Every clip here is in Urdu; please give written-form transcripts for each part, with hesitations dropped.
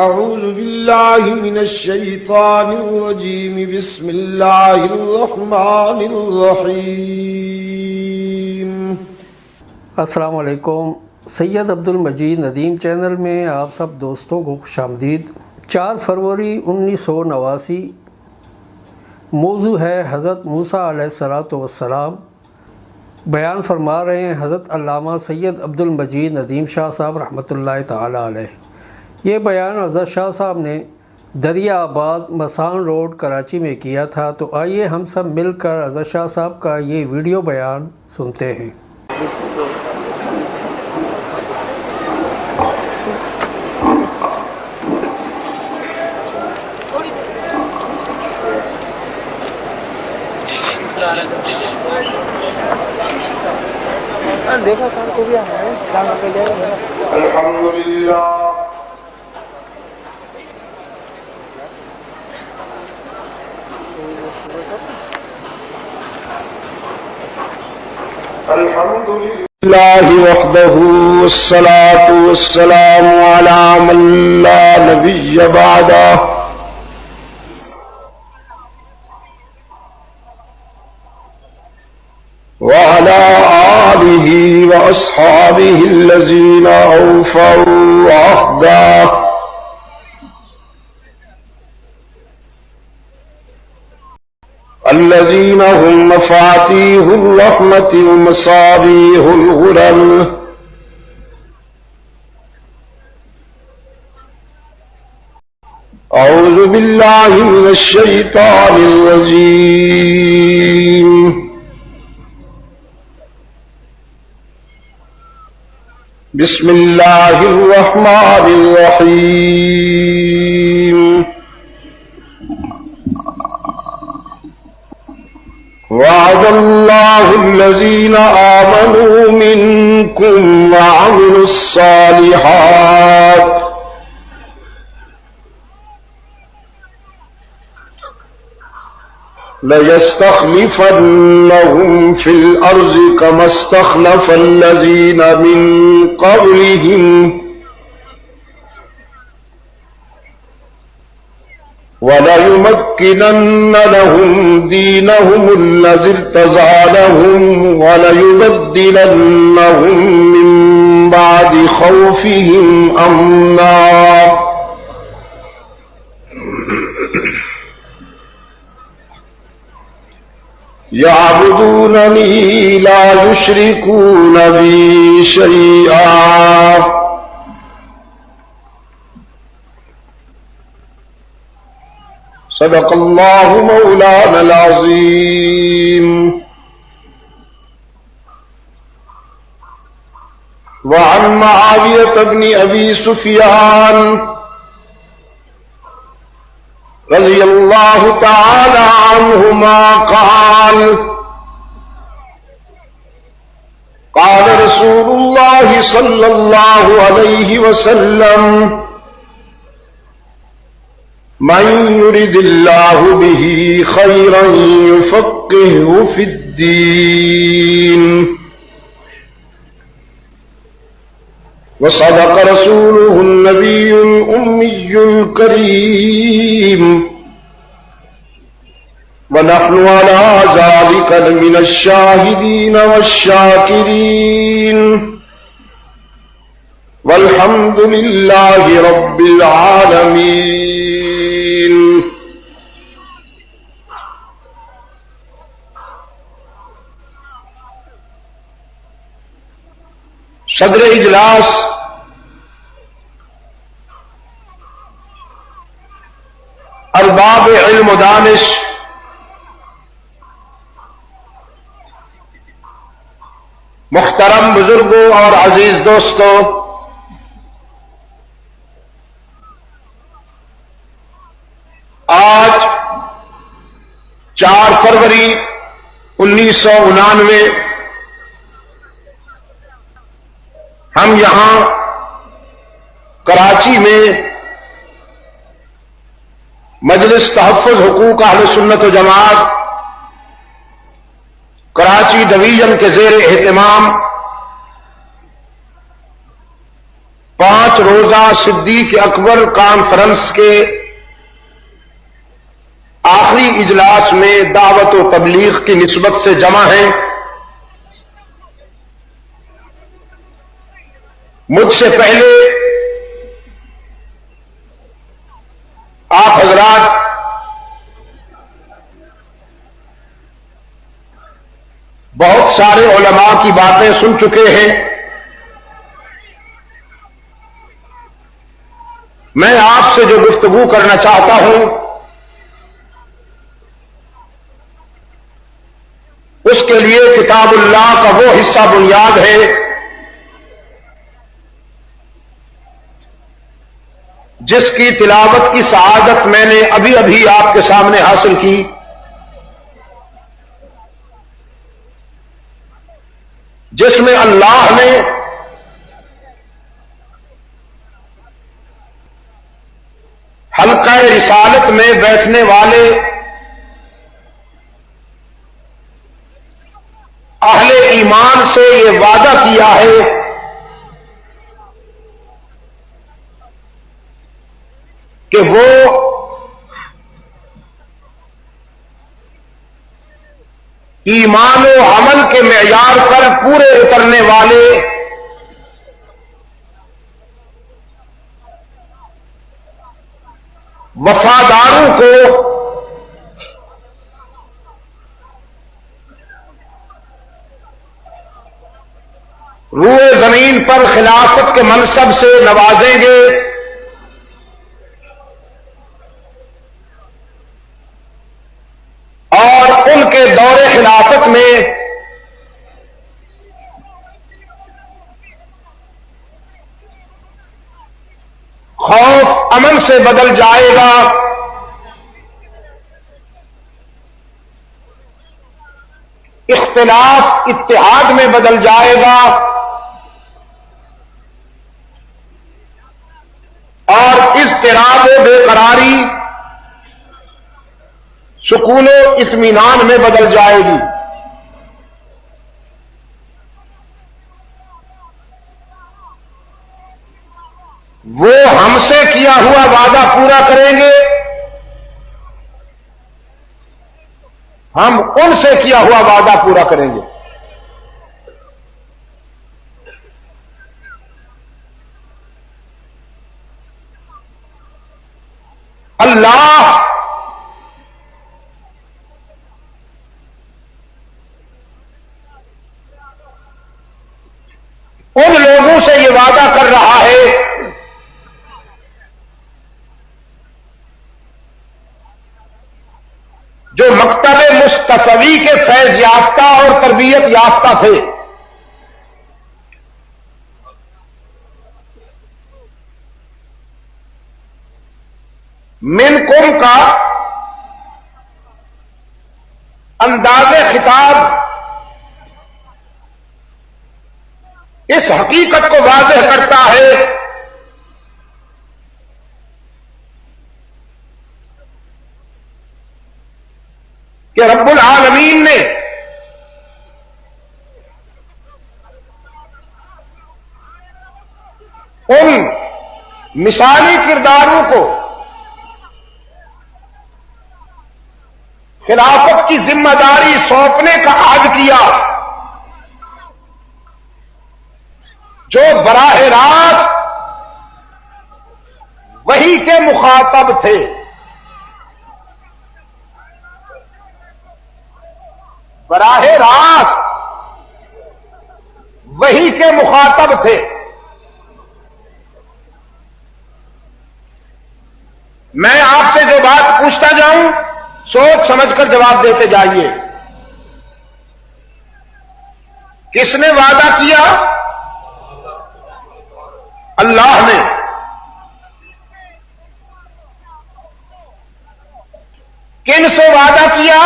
أعوذ بالله من الشيطان الرجيم بسم الله الرحمن الرحيم السلام علیکم۔ سید عبد المجید ندیم چینل میں آپ سب دوستوں کو خوش آمدید۔ 4 فروری 1989 موضوع ہے حضرت موسیٰ علیہ السلام۔ بیان فرما رہے ہیں حضرت علامہ سید عبد المجید ندیم شاہ صاحب رحمۃ اللہ تعالی علیہ۔ یہ بیان حضرت شاہ صاحب نے دریا آباد مسان روڈ کراچی میں کیا تھا، تو آئیے ہم سب مل کر حضرت شاہ صاحب کا یہ ویڈیو بیان سنتے ہیں۔ الحمدللہ الحمدللہ وحدہ والصلاة والسلام علی من لا نبی بعدہ وعلى آله وأصحابه الذين أوفوا عهدا الذين هم مفاتيح الرحمة ومصابيح الغرر أعوذ بالله من الشيطان الرجيم بسم الله الرحمن الرحيم وعد الله الذين آمنوا منكم وعملوا الصالحات لَيَسْتَخْلِفَنَّهُمْ فِي الْأَرْضِ كَمَا اسْتَخْلَفَ الَّذِينَ مِنْ قَبْلِهِمْ وَلَيُمَكِّنَنَّ لَهُمْ دِينَهُمُ الَّذِي ارْتَضَىٰ لَهُمْ وَلَيُبَدِّلَنَّهُمْ مِنْ بَعْدِ خَوْفِهِمْ أَمْنًا يعبدونني لا يشركون بي شيئا صدق الله مولانا العظيم وعن معاوية بن أبي سفيان رضی اللہ تعالی عنہما قال قال رسول اللہ صلی اللہ علیہ وسلم من يرد اللہ به خیرا یفقهه فی الدین وصدق رسوله النبي الأمي الكريم ونحن على ذلك من الشاهدين والشاكرين والحمد لله رب العالمين۔ صدر اجلاس ارباب علم و دانش محترم بزرگوں اور عزیز دوستوں، آج 4 فروری 1999 ہم یہاں کراچی میں مجلس تحفظ حقوق اہل سنت و جماعت کراچی ڈویژن کے زیر اہتمام 5 روزہ صدیق اکبر کانفرنس کے آخری اجلاس میں دعوت و تبلیغ کی نسبت سے جمع ہیں. مجھ سے پہلے آپ حضرات بہت سارے علماء کی باتیں سن چکے ہیں. میں آپ سے جو گفتگو کرنا چاہتا ہوں اس کے لیے کتاب اللہ کا وہ حصہ بنیاد ہے جس کی تلاوت کی سعادت میں نے ابھی ابھی آپ کے سامنے حاصل کی. جس میں اللہ نے حلقہ رسالت میں بیٹھنے والے اہل ایمان سے یہ وعدہ کیا ہے کہ وہ ایمان و عمل کے معیار پر پورے اترنے والے وفاداروں کو روئے زمین پر خلافت کے منصب سے نوازیں گے اور ان کے دور خلافت میں خوف امن سے بدل جائے گا. اختلاف اتحاد میں بدل جائے گا اور اضطراب و بے قراری سکون و اطمینان میں بدل جائے گی. وہ ہم سے کیا ہوا وعدہ پورا کریں گے, ہم ان سے کیا ہوا وعدہ پورا کریں گے. اللہ ان لوگوں سے یہ وعدہ کر رہا ہے جو مکتب مصطفی کے فیض یافتہ اور تربیت یافتہ تھے. منکم کا انداز خطاب اس حقیقت کو واضح کرتا ہے کہ رب العالمین نے ان مثالی کرداروں کو خلافت کی ذمہ داری سونپنے کا عہد کیا جو براہ راست وحی کے مخاطب تھے. براہ راست وحی کے مخاطب تھے. میں آپ سے جو بات پوچھتا جاؤں سوچ سمجھ کر جواب دیتے جائیے. کس نے وعدہ کیا؟ اللہ نے. کن سے وعدہ کیا؟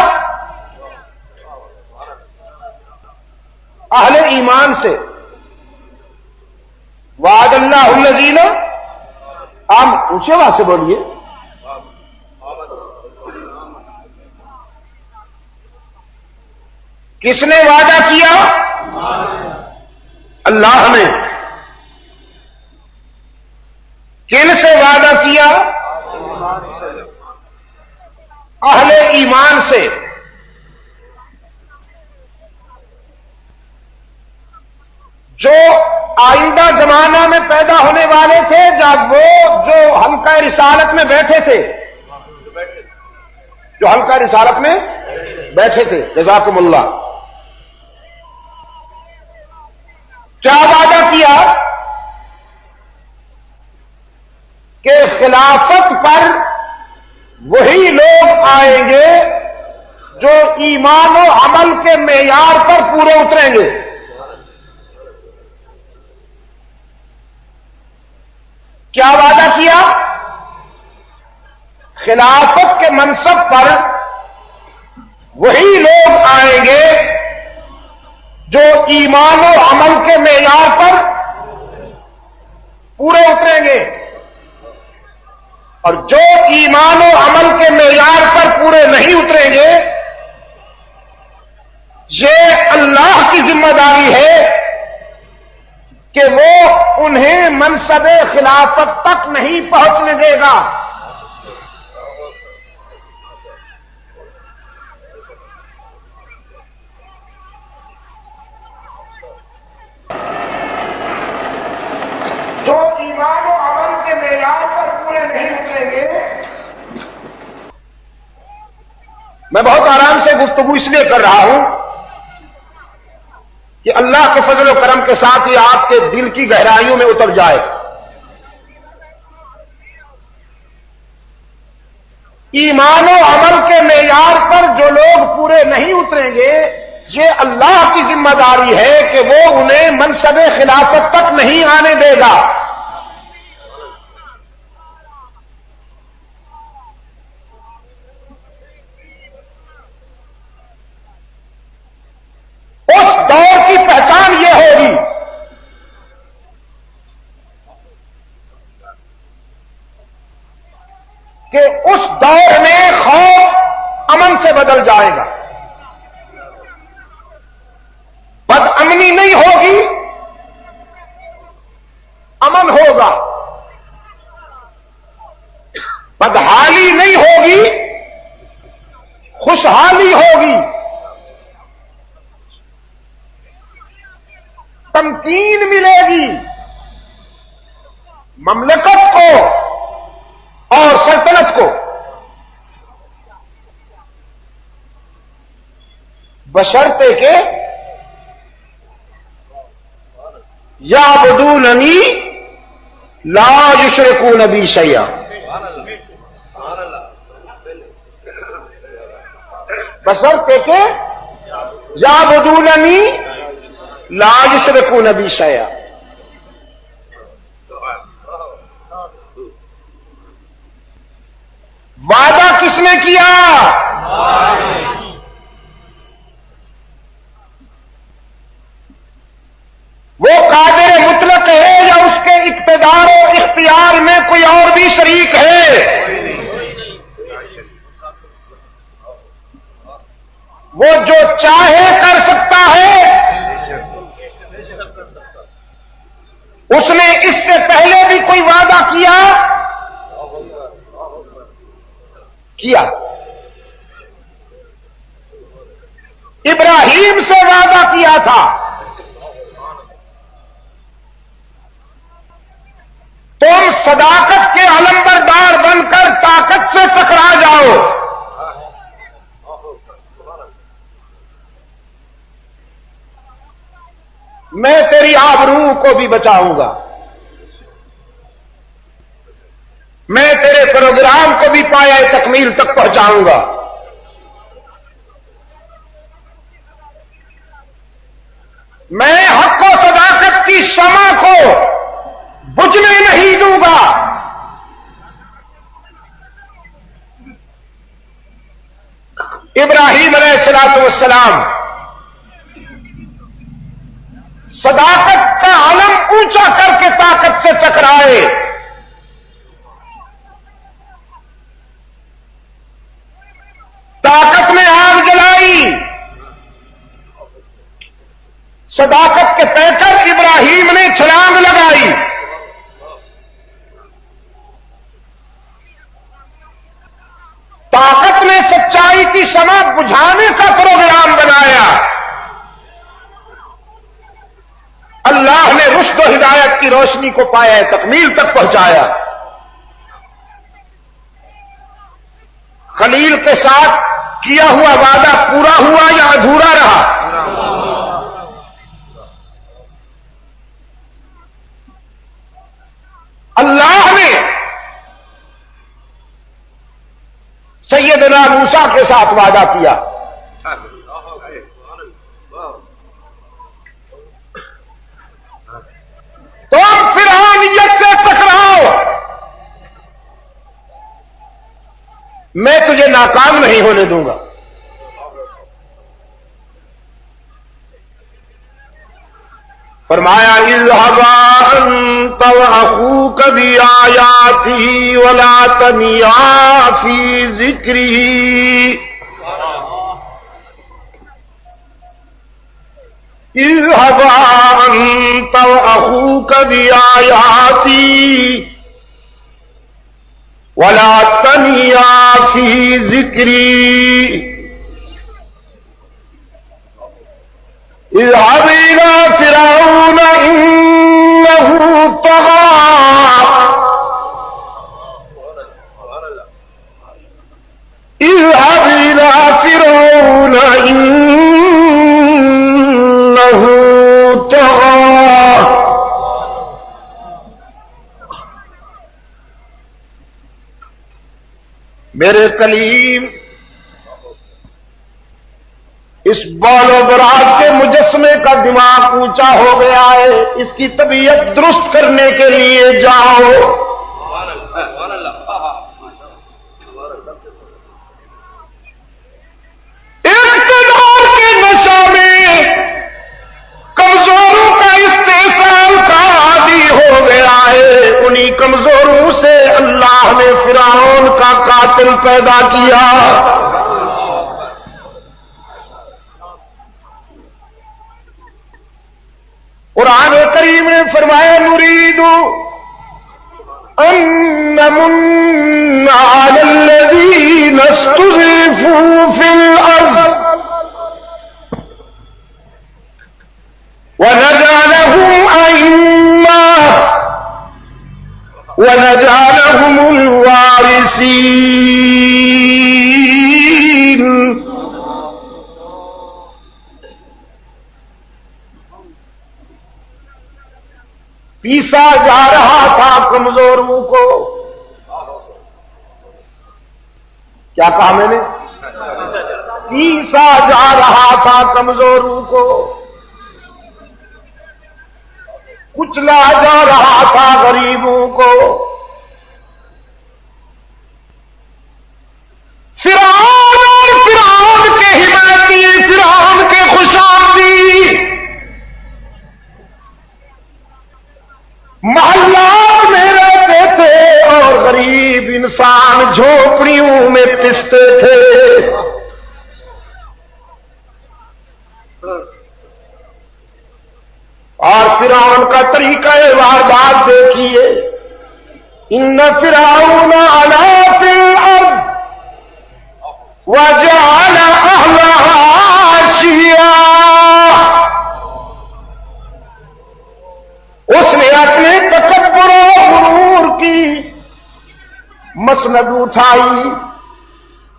اہل ایمان سے. وعد اللہ الذین آپ اونچے آواز سے بولیے. کس نے وعدہ کیا؟ اللہ نے. کن سے وعدہ کیا؟ اہل ایمان سے. جو آئندہ زمانہ میں پیدا ہونے والے تھے، جب وہ جو حلقہ رسالت میں بیٹھے تھے، جو حلقہ رسالت میں بیٹھے تھے، جزاکم اللہ، کیا وعدہ کیا؟ کہ خلافت پر وہی لوگ آئیں گے جو ایمان و عمل کے معیار پر پورے اتریں گے. کیا وعدہ کیا؟ خلافت کے منصب پر وہی لوگ آئیں گے جو ایمان و عمل کے معیار پر پورے اتریں گے، اور جو ایمان و عمل کے معیار پر پورے نہیں اتریں گے، یہ اللہ کی ذمہ داری ہے کہ وہ انہیں منصب خلافت تک نہیں پہنچنے دے گا. جو ایمان و عمل کے معیار پر پورے نہیں اتریں گے. میں بہت آرام سے گفتگو اس لیے کر رہا ہوں کہ اللہ کے فضل و کرم کے ساتھ یہ آپ کے دل کی گہرائیوں میں اتر جائے. ایمان و عمل کے معیار پر جو لوگ پورے نہیں اتریں گے، یہ اللہ کی ذمہ داری ہے کہ وہ انہیں منصب خلافت تک نہیں آنے دے گا. اس دور کی پہچان یہ ہوگی کہ اس دور میں خوف امن سے بدل جائے گا. بد امنی نہیں ہوگی، امن ہوگا. بدحالی نہیں ہوگی، خوشحالی ہوگی. تمکین ملے گی مملکت کو اور سلطنت کو. بشرطے کہ یعبدوننی لا یشرکون بی شیئا. بشرطے کہ یعبدوننی لا یشرکون بی شیئا. وعدہ کس نے کیا؟ وہ قادر مطلق ہے یا اس کے اقتدار و اختیار میں کوئی اور بھی شریک ہے؟ وہ جو چاہے کر سکتا ہے. اس نے اس سے پہلے بھی کوئی وعدہ کیا؟ ابراہیم سے وعدہ کیا تھا، تم صداقت کے علمبردار بن کر طاقت سے ٹکرا جاؤ، میں تیری آبروؤں کو بھی بچاؤں گا، میں تیرے پروگرام کو بھی پایہ تکمیل تک پہنچاؤں گا. میں حق و صداقت کی شمع کو بجھنے نہیں دوں گا. ابراہیم علیہ الصلوۃ والسلام صداقت کا علم اونچا کر کے طاقت سے ٹکرائے. طاقت نے آگ جلائی، صداقت کے پیکر ابراہیم نے چھلانگ لگائی. شمع بجھانے کا پروگرام بنایا، اللہ نے رشد و ہدایت کی روشنی کو پایا، تکمیل تک پہنچایا۔ خلیل کے ساتھ کیا ہوا وعدہ پورا ہوا یا ادھورا رہا؟ اللہ نے سیدنا موسیٰ کے ساتھ وعدہ کیا، تم فرعونیت سے ٹکراؤ، میں تجھے ناکام نہیں ہونے دوں گا۔ فرمایا اذهبا انت واخوك بآياتي ولا تنيا في ذكري، اذهبا انت واخوك بآياتي ولا تنيا في ذكري، اذهب إلى فرعون إنه طغى، اذهب إلى فرعون إنه طغى۔ میرے کلیم اس بال و براز کے مجسمے کا دماغ اونچا ہو گیا ہے، اس کی طبیعت درست کرنے کے لیے جاؤ۔ اقتدار کے نشہ میں کمزوروں کا استحصال کا عادی ہو گیا ہے، انہی کمزوروں سے اللہ نے فرعون کا قاتل پیدا کیا۔ قرآن کریم نے فرمایا نريد أن نمن على الذين استضعفوا في الأرض ونجعلهم أئمة ونجعلهم الوارثين۔ پیسا جا رہا تھا کمزوروں کو، کیا کہا میں نے؟ پیسا جا رہا تھا کمزوروں کو، کچلا جا رہا تھا غریبوں کو۔ فرعون اور فرعون کے حمایتی، فرعون کے خوشامدی محلات میں رہتے تھے اور غریب انسان جھوپڑیوں میں پستے تھے۔ اور فرعون کا طریقہ واردات دیکھیے، ان فرعون علا فی الارض وجعل اہلہا شیعا، اس نے اپنے تکبر و غرور کی مسند اٹھائی،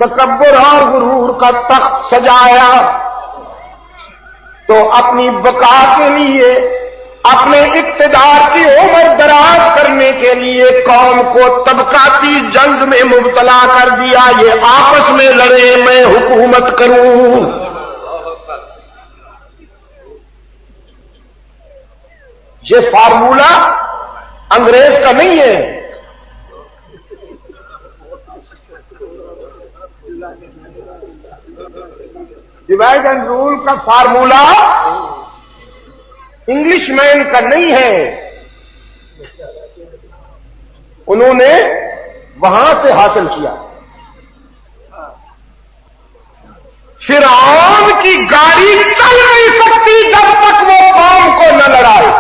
تکبر اور غرور کا تخت سجایا، تو اپنی بقا کے لیے، اپنے اقتدار کی عمر دراز کرنے کے لیے قوم کو طبقاتی جنگ میں مبتلا کر دیا، یہ آپس میں لڑے میں حکومت کروں۔ یہ فارمولہ انگریز کا نہیں ہے، ڈیوائڈ اینڈ رول کا فارمولہ انگلش مین کا نہیں ہے، انہوں نے وہاں سے حاصل کیا۔ فرعون کی گاڑی چل نہیں سکتی جب تک وہ قوم کو نہ لڑائے،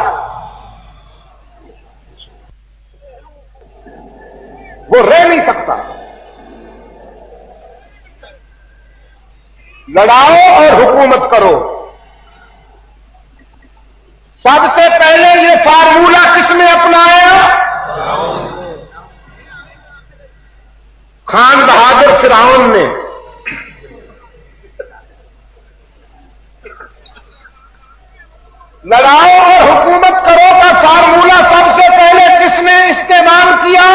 وہ رہ نہیں سکتا۔ لڑاؤ اور حکومت کرو. سب سے پہلے یہ فارمولہ کس نے اپنایا؟ خان بہادر فرعون نے. لڑاؤ اور حکومت کرو کا فارمولہ سب سے پہلے کس نے استعمال کیا؟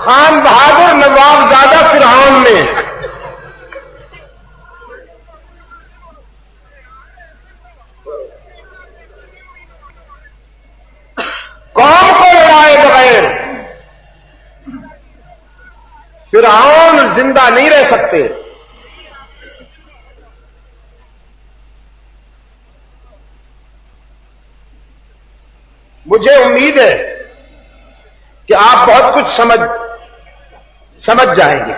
خان بہادر نواب زادہ فرعون نے. قوم کو لڑائے بغیر فرعون زندہ نہیں رہ سکتے. مجھے امید ہے کہ آپ بہت کچھ سمجھ جائیں گے.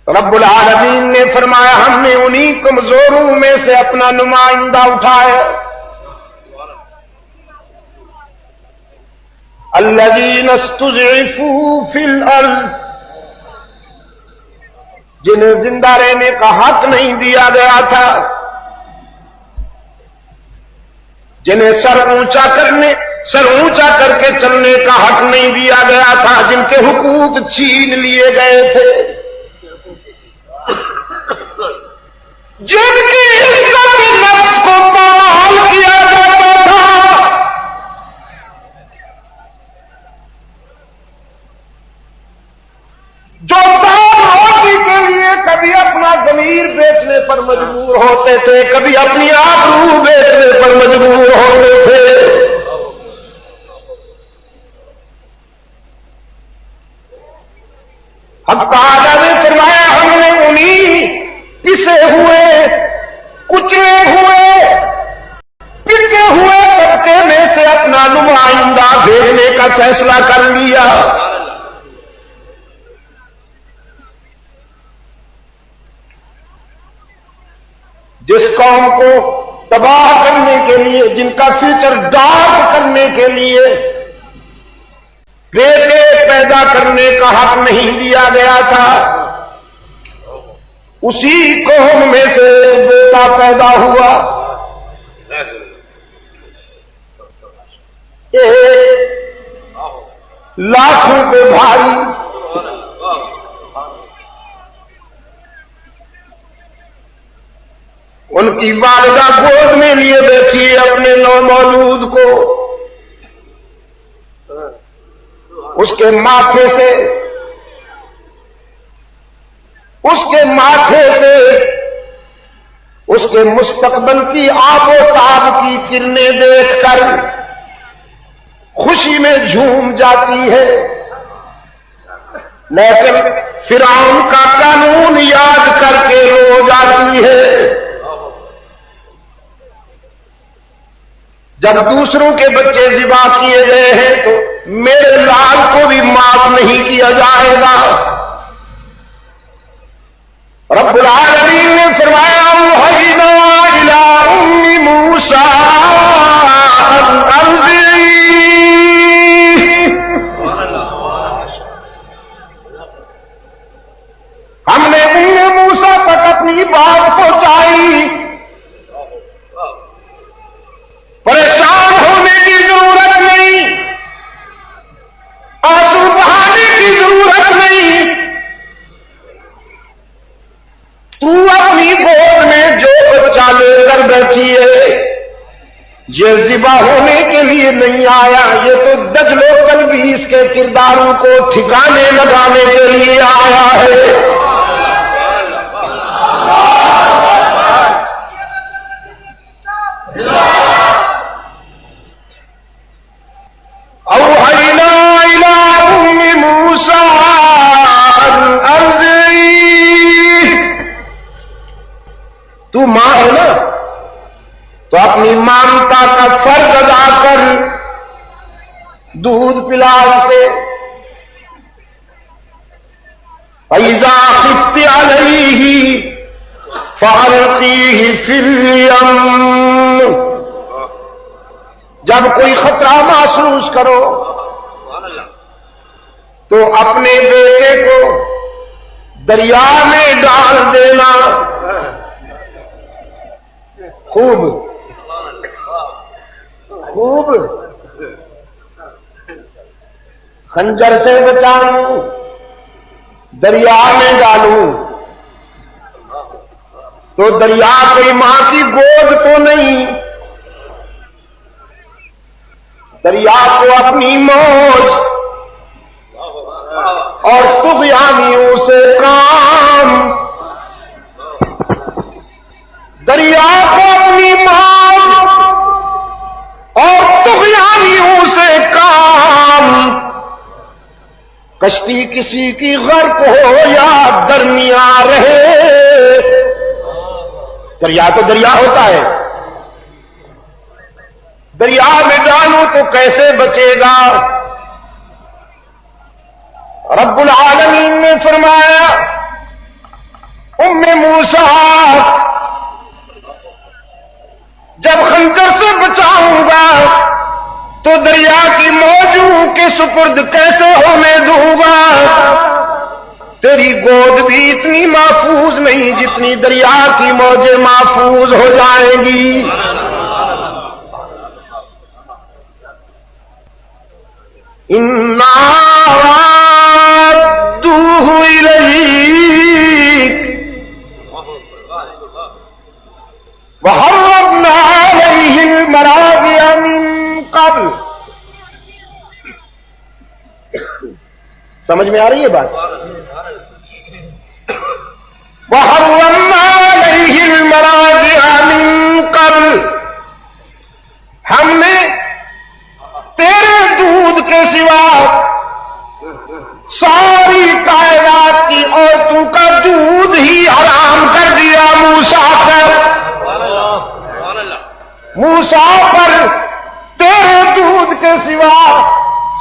رب العالمین نے فرمایا ہم نے انہی کمزوروں میں سے اپنا نمائندہ اٹھایا. الذین استضعفوا فی الارض، جنہیں زندہ رہنے کا حق نہیں دیا گیا تھا، جنہیں سر اونچا کر کے چلنے کا حق نہیں دیا گیا تھا، جن کے حقوق چھین لیے گئے تھے، جن کی عزت نفس کو پامال کیا جاتا تھا، جو روٹی کے لیے کبھی اپنا ضمیر بیچنے پر مجبور ہوتے تھے، کبھی اپنی آبرو بیچنے پر مجبور ہوتے تھے. حق تعالیٰ نے فرمایا ہم نے انہی پسے ہوئے، کچلے ہوئے، پٹے ہوئے طبقے میں سے اپنا نمائندہ بھیجنے کا فیصلہ کر لیا. جس قوم کو تباہ کرنے کے لیے، جن کا فیوچر ڈارک کرنے کے لیے بیٹے پیدا کرنے کا حق نہیں دیا گیا تھا، اسی قوم میں سے بیٹا پیدا ہوا. لاکھوں پہ بھاری، ان کی والدہ گود میں لیے بیٹھی ہے اپنے نومولود کو. اس کے ماتھے سے اس کے مستقبل کی آب و تاب کی کرنیں دیکھ کر خوشی میں جھوم جاتی ہے، لیکن فرعون کا قانون یاد کر کے رو جاتی ہے. جب دوسروں کے بچے ذبح کیے گئے ہیں تو میرے لال کو بھی معاف نہیں کیا جائے گا. رب العالمین نے فرمایا اوحینا الی ام موسیٰ ان ارضعی، ہم نے ام موسیٰ تک اپنی بات پہنچائی. پریشان ہونے کی ضرورت نہیں، آنسو بہانے کی ضرورت نہیں. تو اپنی گود میں جو بچہ لے کر بیٹھی ہے، یہ ذبح ہونے کے لیے نہیں آیا، یہ تو دجل و تلبیس کے کرداروں کو ٹھکانے لگانے کے لیے آیا ہے. اوحینا الی ام موسیٰ ان ارضعی، تو ماں ہے نا، تو اپنی مامتا کا فرض ادا کر دودھ پلا اسے. فَإِذَا خِفْتِ عَلَيْهِ فَأَلْقِيهِ فِي الْيَمِّ جب کوئی خطرہ محسوس کرو تو اپنے بیٹے کو دریا میں ڈال دینا. خوب خوب خنجر سے بچاؤں، دریا میں ڈالوں. تو دریا کوئی ماں کی گود تو نہیں، دریا کو اپنی موج اور طغیانیوں سے کام، دریا کو اپنی موج اور طغیانیوں سے کام. کشتی کسی کی غرق ہو یا درمیان رہے، دریا تو دریا ہوتا ہے. دریا میں ڈالوں تو کیسے بچے گا؟ رب العالمین نے فرمایا ام موسیٰ جب خنجر سے بچاؤں گا تو دریا کی موجوں کے سپرد کیسے ہونے دوں گا؟ تیری گود بھی اتنی محفوظ نہیں جتنی دریا کی موجیں محفوظ ہو جائیں گی. اِنَّا رَادُّوهُ إِلَيْكَ وَحَرَّمْنَا عَلَيْهِ الْمَرَاضِعَ مِن قَبْلُ. سمجھ میں آ رہی ہے بات؟ وَحَرَّمْنَا عَلَيْهِ الْمَرَاضِعَ مِن قَبْلُ. ہم نے تیرے دودھ کے سوا ساری کائنات کی عورتوں کا دودھ ہی حرام کر دیا موسیٰ پر تیرے دودھ کے سوا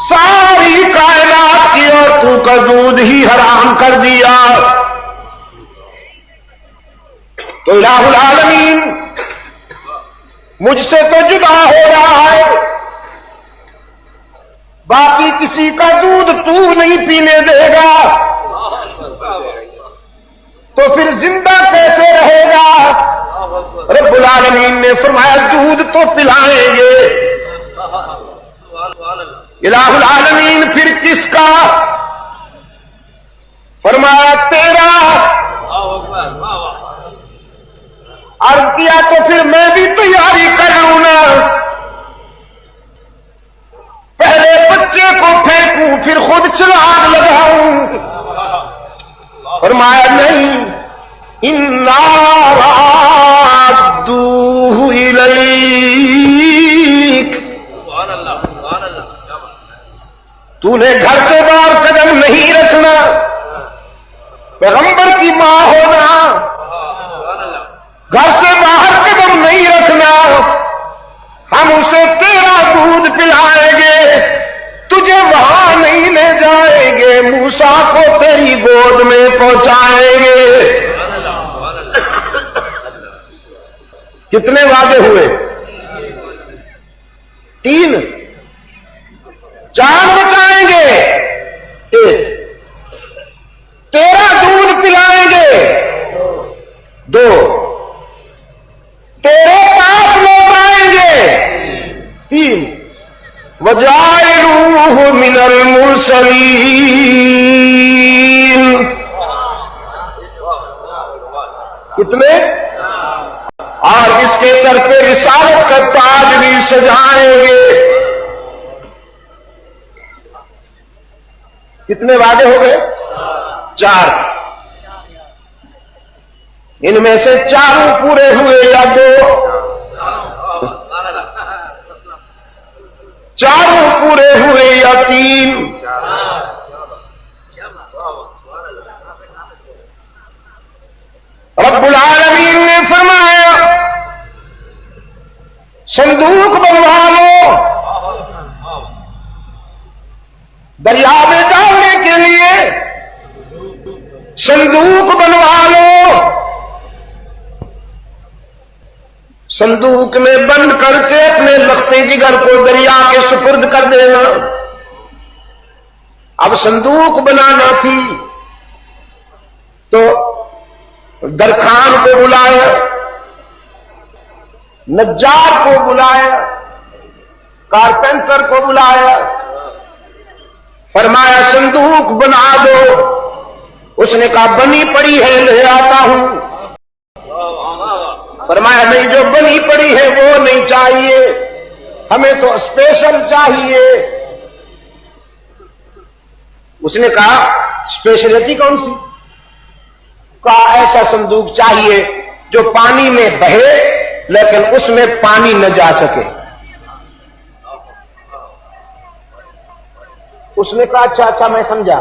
ساری کائنات کی عورتوں کا دودھ ہی حرام کر دیا. تو الہ العالمین مجھ سے تو جدا ہو رہا ہے، باقی کسی کا دودھ تو نہیں پینے دے گا، تو پھر زندہ کیسے رہے گا؟ رب العالمین نے فرمایا دودھ تو پلائیں گے. الہ العالمین پھر کس کا؟ فرمایا تیرا. عرض کیا تو پھر میں بھی تیاری کر لوں نا، پہلے بچے کو پھینکوں پھر خود چراغ لگاؤں. فرمایا نہیں، اِنَّا رَادُّوهُ إِلَيْكَ. تو نے گھر سے باہر قدم نہیں رکھنا، پیغمبر کی ماں ہونا، گھر سے باہر قدم نہیں رکھنا. ہم اسے تیرا دودھ پلائیں گے، تجھے وہاں نہیں لے جائیں گے، موسیٰ کو تیری گود میں پہنچائیں گے. کتنے وعدے ہوئے؟ 3. 4 بچائیں گے، 1. تیرا دودھ پلائیں گے، 2. تیرے پاس لوٹائیں گے، 3. وَجَعَلُوهُ مِنَ الْمُرْسَلِينَ. کتنے؟ اور اس کے سر پہ رسالت کا تاج بھی سجائیں گے. کتنے وعدے ہو گئے؟ 4. ان میں سے 4 پورے ہوئے یا 2؟ 4 پورے ہوئے یا 3؟ رب العالمین نے فرمایا صندوق بنوا لو دریا میں ڈالنے کے لیے، صندوق بنوا لو. صندوق میں بند کر کے اپنے لخت جگر کو دریا کے سپرد کر دینا۔ اب صندوق بنانا تھی تو درخان کو بلایا، نجار کو بلایا، کارپینٹر کو بلایا، فرمایا صندوق بنا دو۔ اس نے کہا بنی پڑی ہے لے آتا ہوں۔ فرمایا نہیں، جو بنی پڑی ہے وہ نہیں چاہیے، ہمیں تو اسپیشل چاہیے۔ اس نے کہا اسپیشلٹی کون سی؟ کہا ایسا صندوق چاہیے جو پانی میں بہے لیکن اس میں پانی نہ جا سکے۔ اس نے کہا اچھا اچھا میں سمجھا،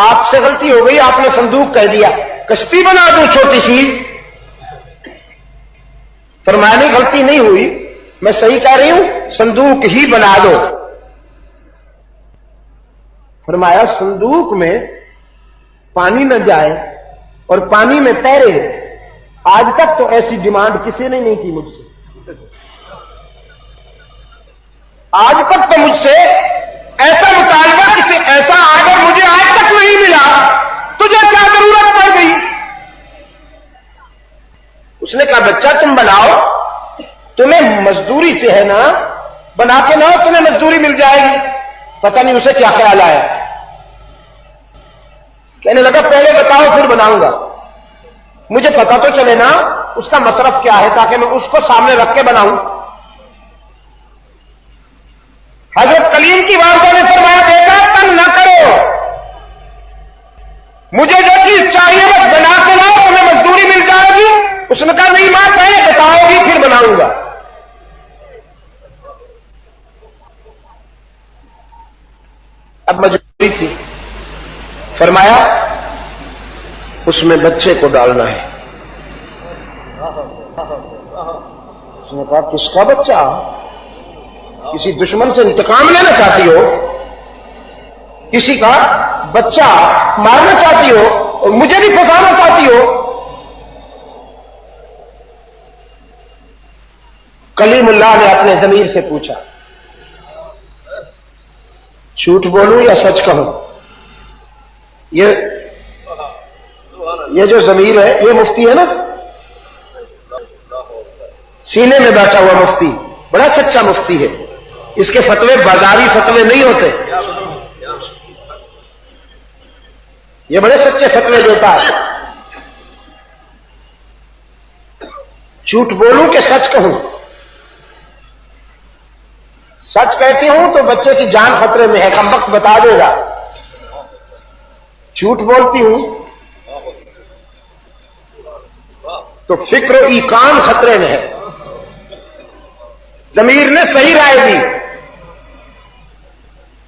آپ سے غلطی ہو گئی، آپ نے صندوق کہہ دیا، کشتی بنا دوں چھوٹی سی۔ فرمایا نہیں، غلطی نہیں ہوئی، میں صحیح کہہ رہی ہوں، صندوق ہی بنا دو۔ فرمایا صندوق میں پانی نہ جائے اور پانی میں تیرے، آج تک تو ایسی ڈیمانڈ کسی نے نہیں کی مجھ سے، آج تک تو مجھ سے ایسا مطالبہ کسی ایسا آرڈر مجھے آج تک نہیں ملا، تجھے کیا ضرورت پڑ گئی؟ اس نے کہا بچہ تم بناؤ، تمہیں مزدوری سے ہے نا، بنا کے لاؤ تمہیں مزدوری مل جائے گی۔ پتہ نہیں اسے کیا خیال آیا، کہنے لگا پہلے بتاؤ پھر بناؤں گا، مجھے پتا تو چلے نا اس کا مصرف کیا ہے تاکہ میں اس کو سامنے رکھ کے بناؤں۔ حضرت کلیم کی والدہ نے فرمایا بیٹا تنگ نہ کرو، مجھے جو چیز چاہیے بس بنا کے لاؤ تمہیں مزدوری مل جائے گی۔ اس نے کہا نہیں ماں پہلے بتاؤ گی پھر بناؤں گا۔ اب مجبوری تھی، فرمایا اس میں بچے کو ڈالنا ہے۔ اس نے کہا کس کا بچہ؟ کسی دشمن سے انتقام لینا چاہتی ہو؟ کسی کا بچہ مارنا چاہتی ہو اور مجھے بھی پھنسانا چاہتی ہو؟ کلیم اللہ نے اپنے ضمیر سے پوچھا جھوٹ بولوں یا سچ کہوں؟ یہ جو ضمیر ہے یہ مفتی ہے نا، سینے میں بیٹھا ہوا مفتی، بڑا سچا مفتی ہے، اس کے فتوے بازاری فتوے نہیں ہوتے، یہ بڑے سچے فتوے دیتا ہے۔ جھوٹ بولوں کہ سچ کہوں؟ سچ کہتی ہوں تو بچے کی جان خطرے میں ہے، کم وقت بتا دے گا۔ جھوٹ بولتی ہوں تو فکر و ایقان خطرے میں ہے۔ ضمیر نے صحیح رائے دی،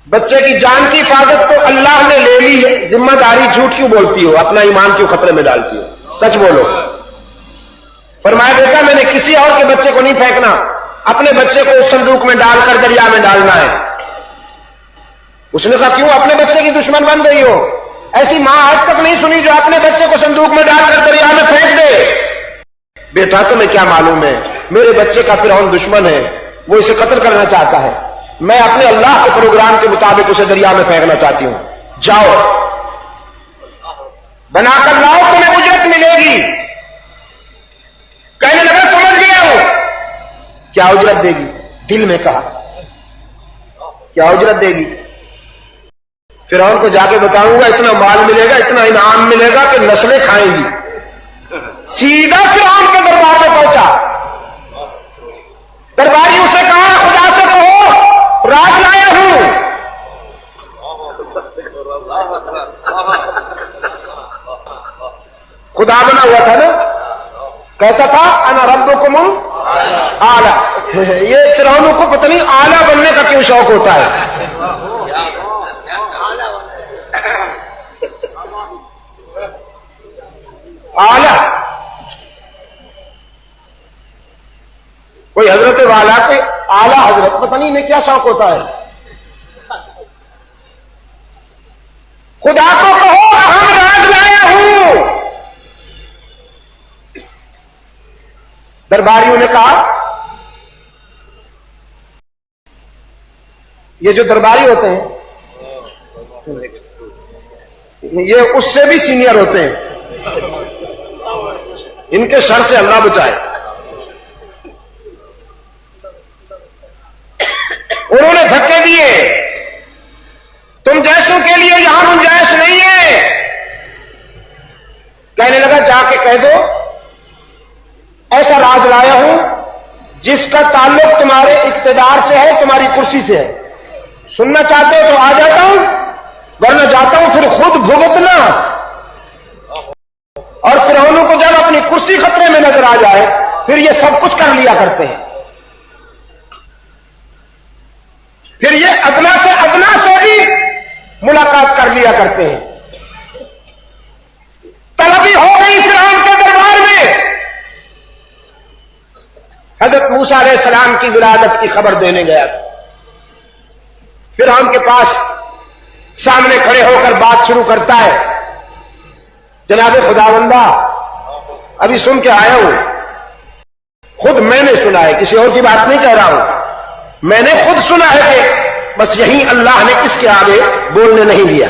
بچے کی جان کی حفاظت تو اللہ نے لے لی ہے، ذمہ داری جھوٹ کیوں بولتی ہو، اپنا ایمان کیوں خطرے میں ڈالتی ہو؟ سچ بولو۔ فرمایا بیٹا میں نے کسی اور کے بچے کو نہیں پھینکنا، اپنے بچے کو اس صندوق میں ڈال کر دریا میں ڈالنا ہے۔ اس نے کہا کیوں اپنے بچے کی دشمن بن گئی ہو؟ ایسی ماں آج تک نہیں سنی جو اپنے بچے کو صندوق میں ڈال کر دریا میں پھینک دے۔ بیٹا تمہیں کیا معلوم ہے، میرے بچے کا فرعون دشمن ہے، وہ اسے قتل کرنا چاہتا ہے، میں اپنے اللہ کے پروگرام کے مطابق اسے دریا میں پھینکنا چاہتی ہوں، جاؤ بنا کر لاؤ تمہیں اجرت ملے گی۔ کہنے لگا سمجھ گیا ہوں۔ کیا اجرت دے گی؟ دل میں کہا کیا اجرت دے گی؟ فرعون کو جا کے بتاؤں گا اتنا مال ملے گا، اتنا انعام ملے گا کہ نسلیں کھائیں گی۔ سیدھا فرعون کے دربار میں پہنچا، درباری اسے کہا خدا سے کہو راز لایا ہوں۔ خدا بنا ہوا تھا نا، کہتا تھا انا ربکم اعلی۔ یہ فرعون کو پتہ نہیں اعلیٰ بننے کا کیوں شوق ہوتا ہے۔ اعلیٰ کوئی حضرت والا کوئی اعلیٰ حضرت، پتہ نہیں انہیں کیا شوق ہوتا ہے۔ خدا کو کہو ہم راز لایا ہوں۔ درباریوں نے کہا یہ جو درباری ہوتے ہیں یہ اس سے بھی سینئر ہوتے ہیں، ان کے سر سے اللہ بچائے۔ انہوں نے دھکے دیے، تم جیسوں کے لیے یہاں گنجائش نہیں ہے۔ کہنے لگا جا کے کہہ دو ایسا راز لایا ہوں جس کا تعلق تمہارے اقتدار سے ہے، تمہاری کرسی سے ہے، سننا چاہتے ہو تو آ جاتا ہوں، ورنہ جاتا ہوں پھر خود بھگتنا۔ اور فرعونوں کو جب اپنی کرسی خطرے میں نظر آ جائے پھر یہ سب کچھ کر لیا کرتے ہیں، پھر یہ ادنا سے بھی ملاقات کر لیا کرتے ہیں۔ طلبی ہو گئی فرعون کے دربار میں، حضرت موسیٰ علیہ السلام کی ولادت کی خبر دینے گیا تھا۔ فرعون کے پاس سامنے کھڑے ہو کر بات شروع کرتا ہے، جناب خداوندہ ابھی سن کے آیا ہوں، خود میں نے سنا ہے، کسی اور کی بات نہیں کہہ رہا ہوں، میں نے خود سنا ہے کہ بس یہی اللہ نے اس کے آگے بولنے نہیں دیا،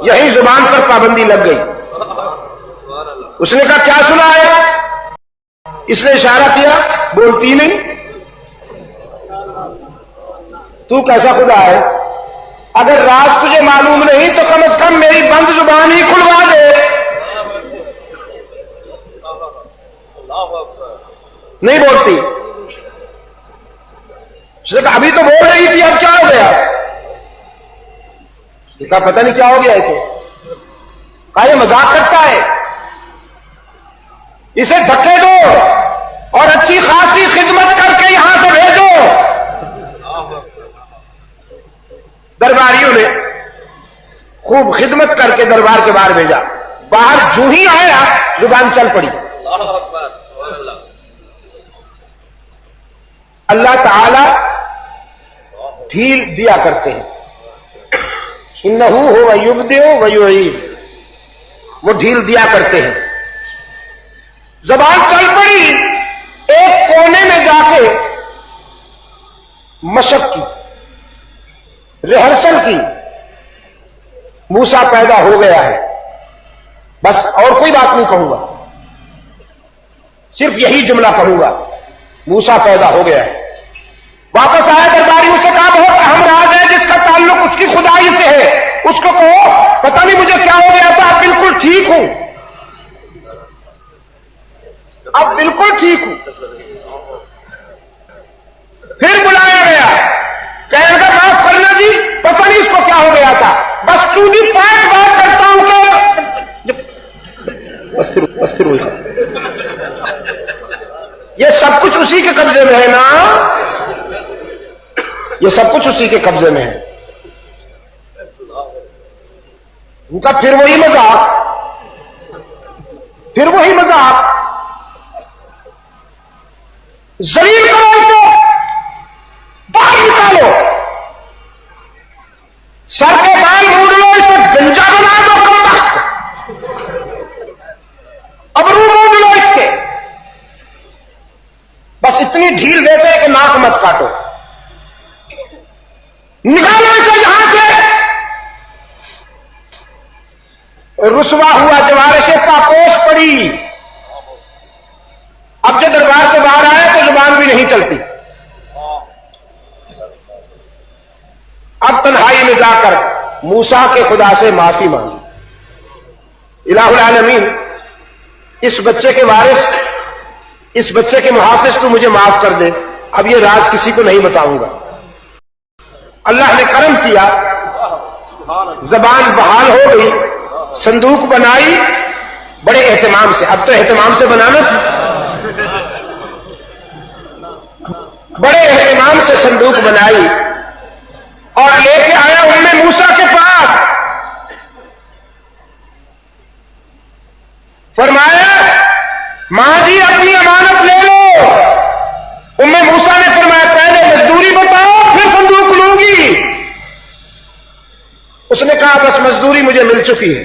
یہی زبان پر پابندی لگ گئی۔ اس نے کہا کیا سنا ہے؟ اس نے اشارہ کیا، بولتی نہیں۔ تو کیسا خدا ہے؟ اگر راز تجھے معلوم نہیں تو کم از کم میری بند زبان ہی کھلوا دے۔ نہیں بولتی۔ اس نے کہا ابھی تو بول رہی تھی، اب کیا ہو گیا؟ کہا پتہ نہیں کیا ہو گیا اسے۔ کہا یہ مذاق کرتا ہے، اسے دھکے دو اور اچھی خاصی خدمت کر کے یہاں سے بھیجو۔ درباریوں نے خوب خدمت کر کے دربار کے باہر بھیجا، باہر جو ہی آیا زبان چل پڑی۔ اللہ تعالی ڈھیل دیا کرتے ہیں، انہ هو یبدئ و یعید، وہ ڈھیل دیا کرتے ہیں۔ زبان چل پڑی، ایک کونے میں جا کے مشق کی، ریہرسل کی، موسیٰ پیدا ہو گیا ہے، بس اور کوئی بات نہیں کہوں گا، صرف یہی جملہ کہوں گا، موسیٰ پیدا ہو گیا ہے۔ واپس آیا درباریوں سے کہا بہت اہم راز ہے جس کا تعلق اس کی خدائی سے ہے، اس کو کہو پتہ نہیں مجھے کیا ہو گیا تھا، اب بالکل ٹھیک ہوں، اب بالکل ٹھیک ہوں۔ پھر بلایا گیا، کہنے لگا معاف کرنا جی، پتہ نہیں اس کو کیا ہو گیا تھا، بس تو بھی پانچ بات کرتا ہوں کہ بس پھر وہی یہ سب کچھ اسی کے قبضے میں ہے نا، یہ سب کچھ اسی کے قبضے میں ہے۔ ان کا پھر وہی مذاق، پھر وہی مذاق، ذلیل کرو اس کو، باہر نکالو، سر کے بال موڑ لو، اس کو گنجا بنا دو، کم بخت ابرو موڑ لو اس کے، بس اتنی ڈھیل دیتے کہ ناک مت کاٹو، نکالو اسے یہاں سے۔ رسوا ہوا جوارش پاپوش پڑی، اب جو دربار سے باہر آئے تو زبان بھی نہیں چلتی، اب تنہائی میں جا کر موسیٰ کے خدا سے معافی مانگی، الہ العالمین اس بچے کے وارث، اس بچے کے محافظ تو مجھے معاف کر دے، اب یہ راز کسی کو نہیں بتاؤں گا۔ اللہ نے کرم کیا، زبان بحال ہو گئی، صندوق بنائی بڑے اہتمام سے، اب تو اہتمام سے بنانا تھا، بڑے اہتمام سے صندوق بنائی اور لے کے آیا ام موسیٰ کے پاس، فرمایا ماں جی اپنی امانت لے لو۔ ام موسیٰ نے فرمایا پہلے مزدوری بتاؤ پھر صندوق لوں گی۔ اس نے کہا بس مزدوری مجھے مل چکی ہے۔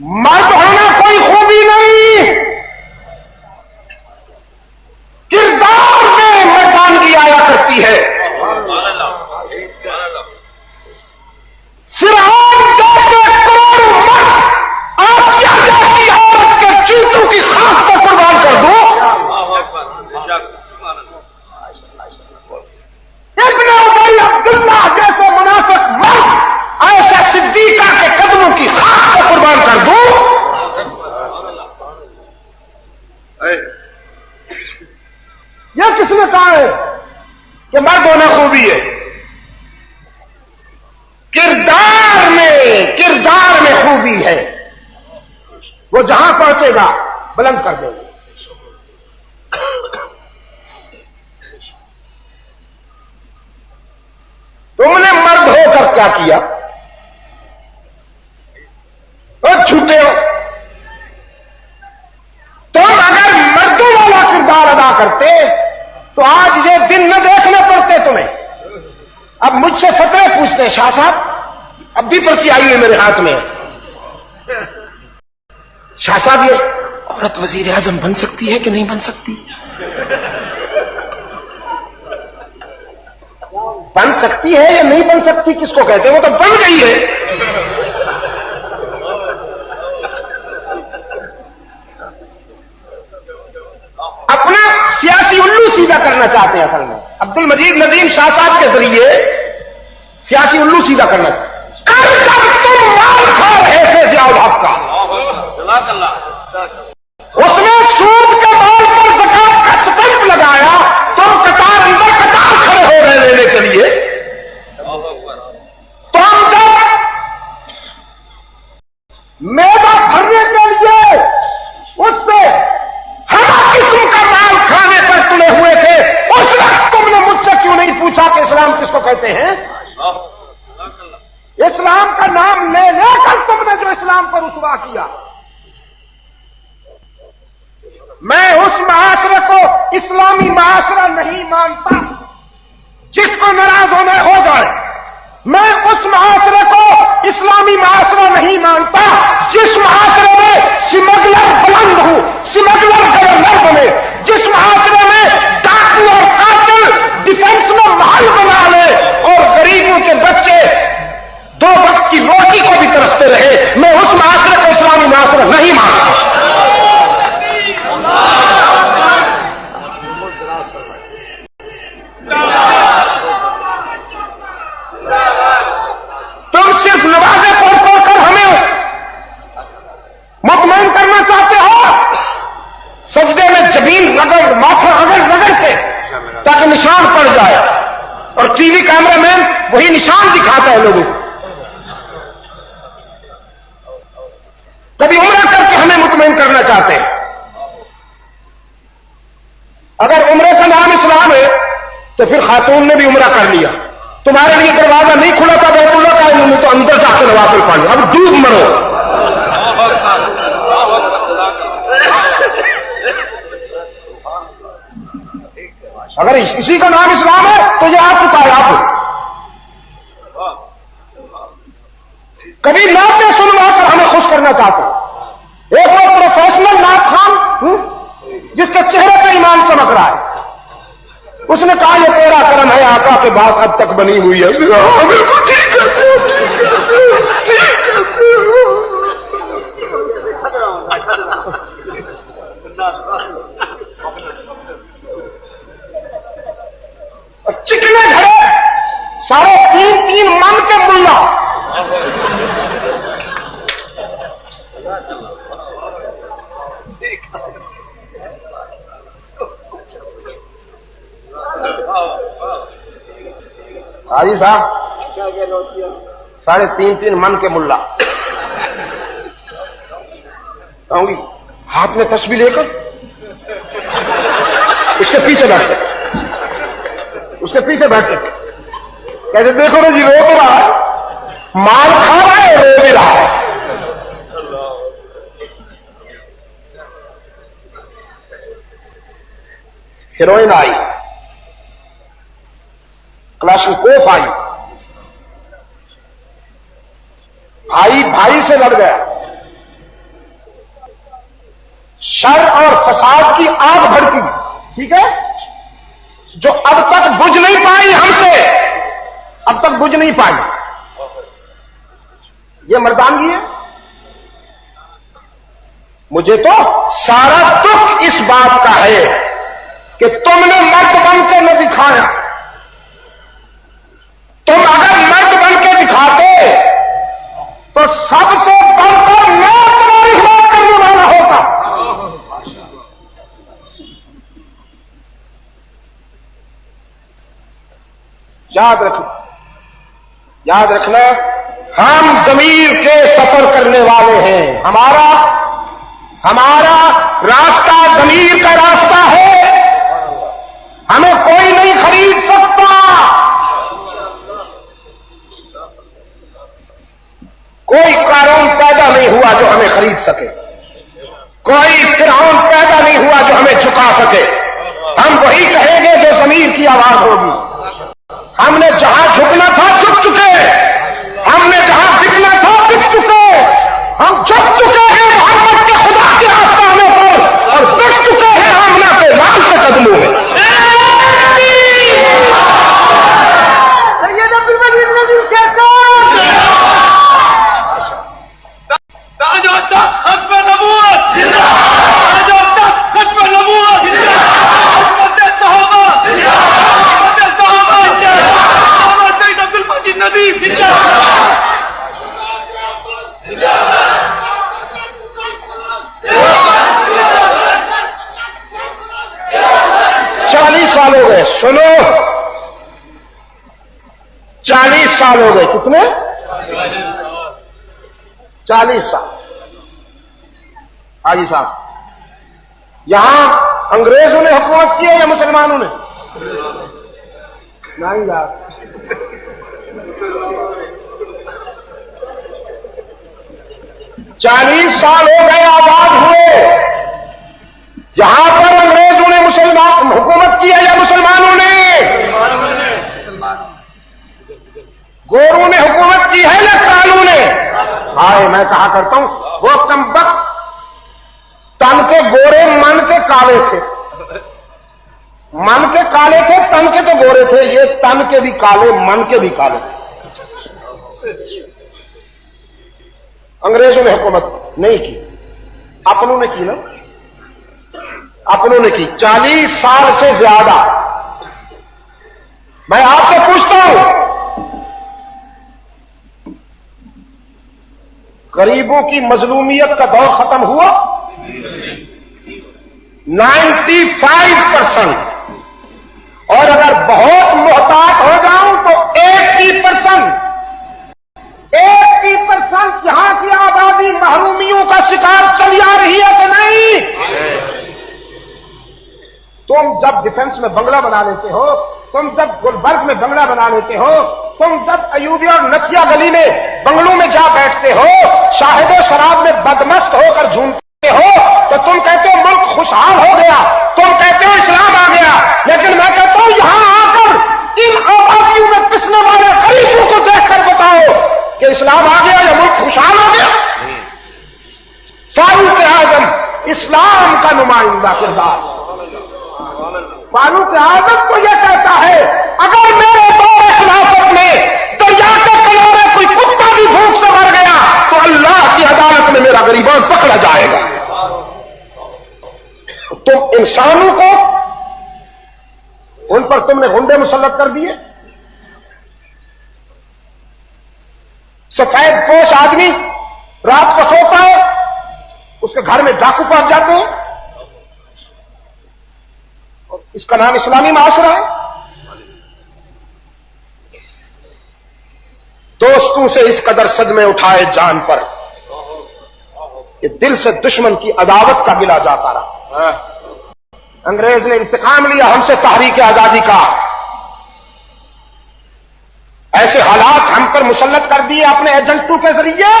مرد ہونا کوئی خوبی نہیں، کردار میں مردانگی آیا کرتی ہے۔ فرعون جیسے کروڑوں مرد آسیہ جیسی عورت کے چوٹوں کی خاک کو قربان کر دو، ابن ابی عبداللہ جیسے منافق مرد عائشہ صدیقہ کے قدموں کی خاک کو قربان کر دو، یہ کس نے کہا ہے کہ مرد ہونا خوبی ہے؟ کردار میں خوبی ہے، وہ جہاں پہنچے گا بلند کر دے گا۔ تم نے مرد ہو کر کیا کیا؟ اور جھوٹے ہو۔ تم اگر مردوں والا کردار ادا کرتے تو آج یہ دن نہ دیکھنے پڑتے تمہیں۔ اب مجھ سے فتوے پوچھتے ہیں، شاہ صاحب اب بھی پرچی آئی ہے میرے ہاتھ میں، شاہ صاحب یہ عورت وزیر اعظم بن سکتی ہے کہ نہیں بن سکتی؟ بن سکتی ہے یا نہیں بن سکتی کس کو کہتے ہیں؟ وہ تو بن گئی ہے۔ اپنا سیاسی الو سیدھا کرنا چاہتے ہیں اصل میں عبد المجید ندیم شاہ صاحب کے ذریعے سیاسی الو سیدھا کرنا۔ کل جب تم مال کھا رہے تھے ضیاء الحق کا، اس نے سود کے مال پر زکات کا سٹمپ لگایا، تم قطار اندر قطار کھڑے ہو رہے لینے کے لیے۔ تو ہم جب میوہ بھرنے کے لیے اس سے ہر قسم کا مال کھانے پر تلے ہوئے تھے، اس وقت تم نے مجھ سے کیوں نہیں پوچھا کہ اسلام کس کو کہتے ہیں؟ اسلام کا نام لے لے کر تم نے جو اسلام کو رسوا کیا۔ میں اس معاشرے کو اسلامی معاشرہ نہیں مانتا جس کو ناراض ہونا ہو جائے۔ میں اس معاشرے کو اسلامی معاشرہ نہیں مانتا جس معاشرے میں سمگلر بلند ہوں، سمگلر گورنر بنے، جس معاشرے میں ڈاکو اور قاتل ڈیفنس میں محل بنا لے اور غریبوں کے بچے دو وقت کی روٹی کو بھی ترستے رہے۔ میں اس معاشرے کو اسلامی معاشرہ نہیں مانتا۔ تم صرف نمازیں پڑھ کر ہمیں مطمئن کرنا چاہتے ہو، سجدے میں جبین رگڑ، ماتھا رگڑ کے تاکہ نشان پڑ جائے، اور ٹی وی کیمرہ مین وہی نشان دکھاتا ہے لوگوں کو۔ کبھی عمرہ کر کے ہمیں مطمئن کرنا چاہتے ہیں۔ اگر عمرے کا نام اسلام ہے تو پھر خاتون نے بھی عمرہ کر لیا، تمہارے لیے دروازہ نہیں کھلا تھا بیت اللہ کا، انہوں نے تو اندر جا کے نوافل پڑھ لیا، اب ڈوب مرو۔ اگر اسی کا نام اسلام ہے تو یہ آ چکا ہے آپ۔ کبھی نعتیں سنوا کر ہمیں خوش کرنا چاہتے ہیں۔ ایک اور پروفیشنل نعت خان جس کے چہرے پہ ایمان چمک رہا ہے، اس نے کہا یہ تیرا کرم ہے آقا کے بات اب تک بنی ہوئی ہے۔ بالکل ٹھیک ہے، چکنے گھڑے سارے تین من کے ملا، حاجی صاحب ساڑھے تین من کے ملا آؤں گی، ہاتھ میں تسبیح لے کر اس کے پیچھے بیٹھتے، اس کے پیچھے بیٹھتے کہتے دیکھو نا جی رو تو رہا ہے، مال کھا رہا ہے، رو بھی رہا ہے۔ ہیروئن آئی، کلاشنکوف آئی، بھائی سے لڑ گیا، شر اور فساد کی آگ بھڑکی، ٹھیک ہے، جو اب تک بجھ نہیں پائی ہم سے، اب تک بجھ نہیں پائی. یہ مردانگی ہے. مجھے تو سارا دکھ اس بات کا ہے کہ تم نے مرد بن کے نہ دکھایا. تم اگر مرد بن کے دکھاتے تو سب سے بڑھ کر میں تمہاری حمایت کرنے والا ہوتا. یاد رکھنا ہم ضمیر کے سفر کرنے والے ہیں. ہمارا راستہ ضمیر کا راستہ ہے. ہمیں کوئی نہیں خرید سکتا. کوئی قارون پیدا نہیں ہوا جو ہمیں خرید سکے. کوئی فرعون پیدا نہیں ہوا جو ہمیں جھکا سکے. ہم وہی کہیں گے جو ضمیر کی آواز ہوگی. ہم نے جہاں جھکنا تھا جھک چکے. ہم نے جہاں بکنا تھا بک چکے. ہم جھک چکے ہیں محمد کے خدا کے آستانے پر اور بک چکے ہیں آمنہ کے لال کے قدموں میں. سنو 40 سال ہو گئے. کتنے؟ 40 سال. حاجی صاحب یہاں انگریزوں نے حکومت کی ہے یا مسلمانوں نے؟ نہیں یار. 40 سال ہو گئے آزاد ہوئے. یہاں پر انگریزوں نے حکومت کی ہے یا مسلمانوں نے؟ گوروں نے حکومت کی ہے یا کالوں نے؟ ہائے میں کہا کرتا ہوں وہ کمبخت تن کے گورے من کے کالے تھے. من کے کالے تھے تن کے تو گورے تھے. یہ تن کے بھی کالے من کے بھی کالے تھے. انگریزوں نے حکومت نہیں کی، اپنوں نے کی نا. اپنوں نے کی 40 سال سے زیادہ. میں آپ سے پوچھتا ہوں غریبوں کی مظلومیت کا دور ختم ہوا؟ 95%. اور اگر بہت محتاط ہو جاؤں تو 80%. 80% یہاں کی آبادی محرومیوں کا شکار چلی آ رہی ہے کہ نہیں؟ تم جب ڈیفنس میں بنگلہ بنا لیتے ہو، تم جب گلبرگ میں بنگلہ بنا لیتے ہو، تم جب ایوبی اور نکھیا گلی میں بنگلوں میں جا بیٹھتے ہو، شاہد و شراب میں بدمست ہو کر جھومتے ہو، تو تم کہتے ہو ملک خوشحال ہو گیا، تم کہتے ہو اسلام آ گیا. لیکن میں کہتا ہوں یہاں آ کر ان آبادیوں میں پسنے والے غریبوں کو دیکھ کر بتاؤ کہ اسلام آ گیا یا ملک خوشحال ہو گیا. فاروق اعظم اسلام کا نمائندہ کردار. فاروق اعظم کو یہ کہتا ہے اگر میرے دور خلافت میں دریا کے کنارے کوئی کتا بھی بھوک سے مر گیا تو اللہ کی عدالت میں میرا غریبان پکڑا جائے گا. تم انسانوں کو ان پر تم نے غنڈے مسلط کر دیے. سفید پوش آدمی رات کو سوتا ہے، اس کے گھر میں ڈاکو پہنچ جاتے ہیں. اس کا نام اسلامی معاشرہ ہے. دوستوں سے اس قدر صدمے اٹھائے جان پر کہ دل سے دشمن کی عداوت کا گلا جاتا رہا. انگریز نے انتقام لیا ہم سے تحریک آزادی کا. ایسے حالات ہم پر مسلط کر دیے اپنے ایجنٹوں کے ذریعے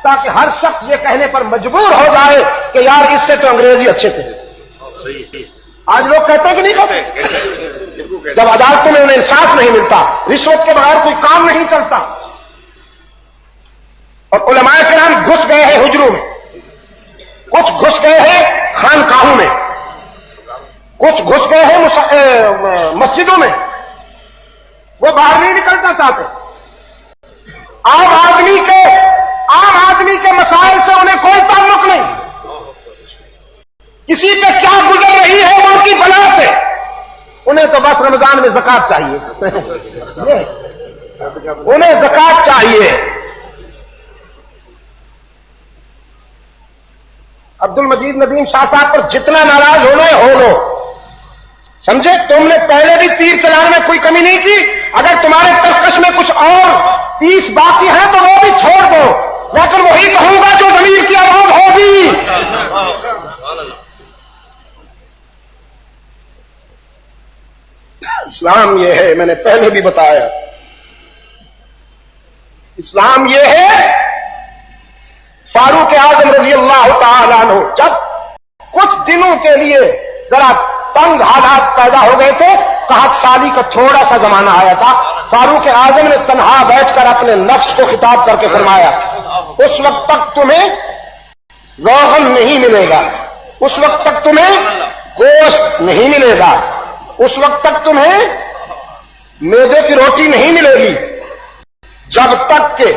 تاکہ ہر شخص یہ کہنے پر مجبور ہو جائے کہ یار اس سے تو انگریزی اچھے تھے. آج لوگ کہتے ہیں کہ نہیں کہتے؟ جب عدالتوں میں انہیں انصاف نہیں ملتا، رشوت کے بغیر کوئی کام نہیں چلتا. اور علماء کرام گھس گئے ہیں حجروں میں، کچھ گھس گئے ہیں خانہ خانقاہوں میں، کچھ گھس گئے ہیں مسجدوں میں، وہ باہر نہیں نکلنا چاہتے. عام آدمی کے مسائل سے انہیں کوئی تعلق نہیں. کسی پہ کیا گزر رہی ہے ان کی بلا سے، انہیں تو بس رمضان میں زکات چاہیے، انہیں زکات چاہیے. عبد المجید ندیم شاہ صاحب پر جتنا ناراض ہونا ہے ہو لو، سمجھے؟ تم نے پہلے بھی تیر چلانے میں کوئی کمی نہیں کی. اگر تمہارے ترکش میں کچھ اور 30 باقی ہیں تو وہ بھی چھوڑ دو، لیکن وہی کہوں گا جو ضمیر کی آواز ہوگی. اسلام یہ ہے، میں نے پہلے بھی بتایا، اسلام یہ ہے. فاروق اعظم رضی اللہ تعالی عنہ جب کچھ دنوں کے لیے ذرا تنگ حالات پیدا ہو گئے تھے، 7 سالی کا تھوڑا سا زمانہ آیا تھا، فاروق اعظم نے تنہا بیٹھ کر اپنے نفس کو خطاب کر کے فرمایا، اس وقت تک تمہیں روغن نہیں ملے گا، اس وقت تک تمہیں گوشت نہیں ملے گا، اس وقت تک تمہیں میدے کی روٹی نہیں ملے گی، جب تک کہ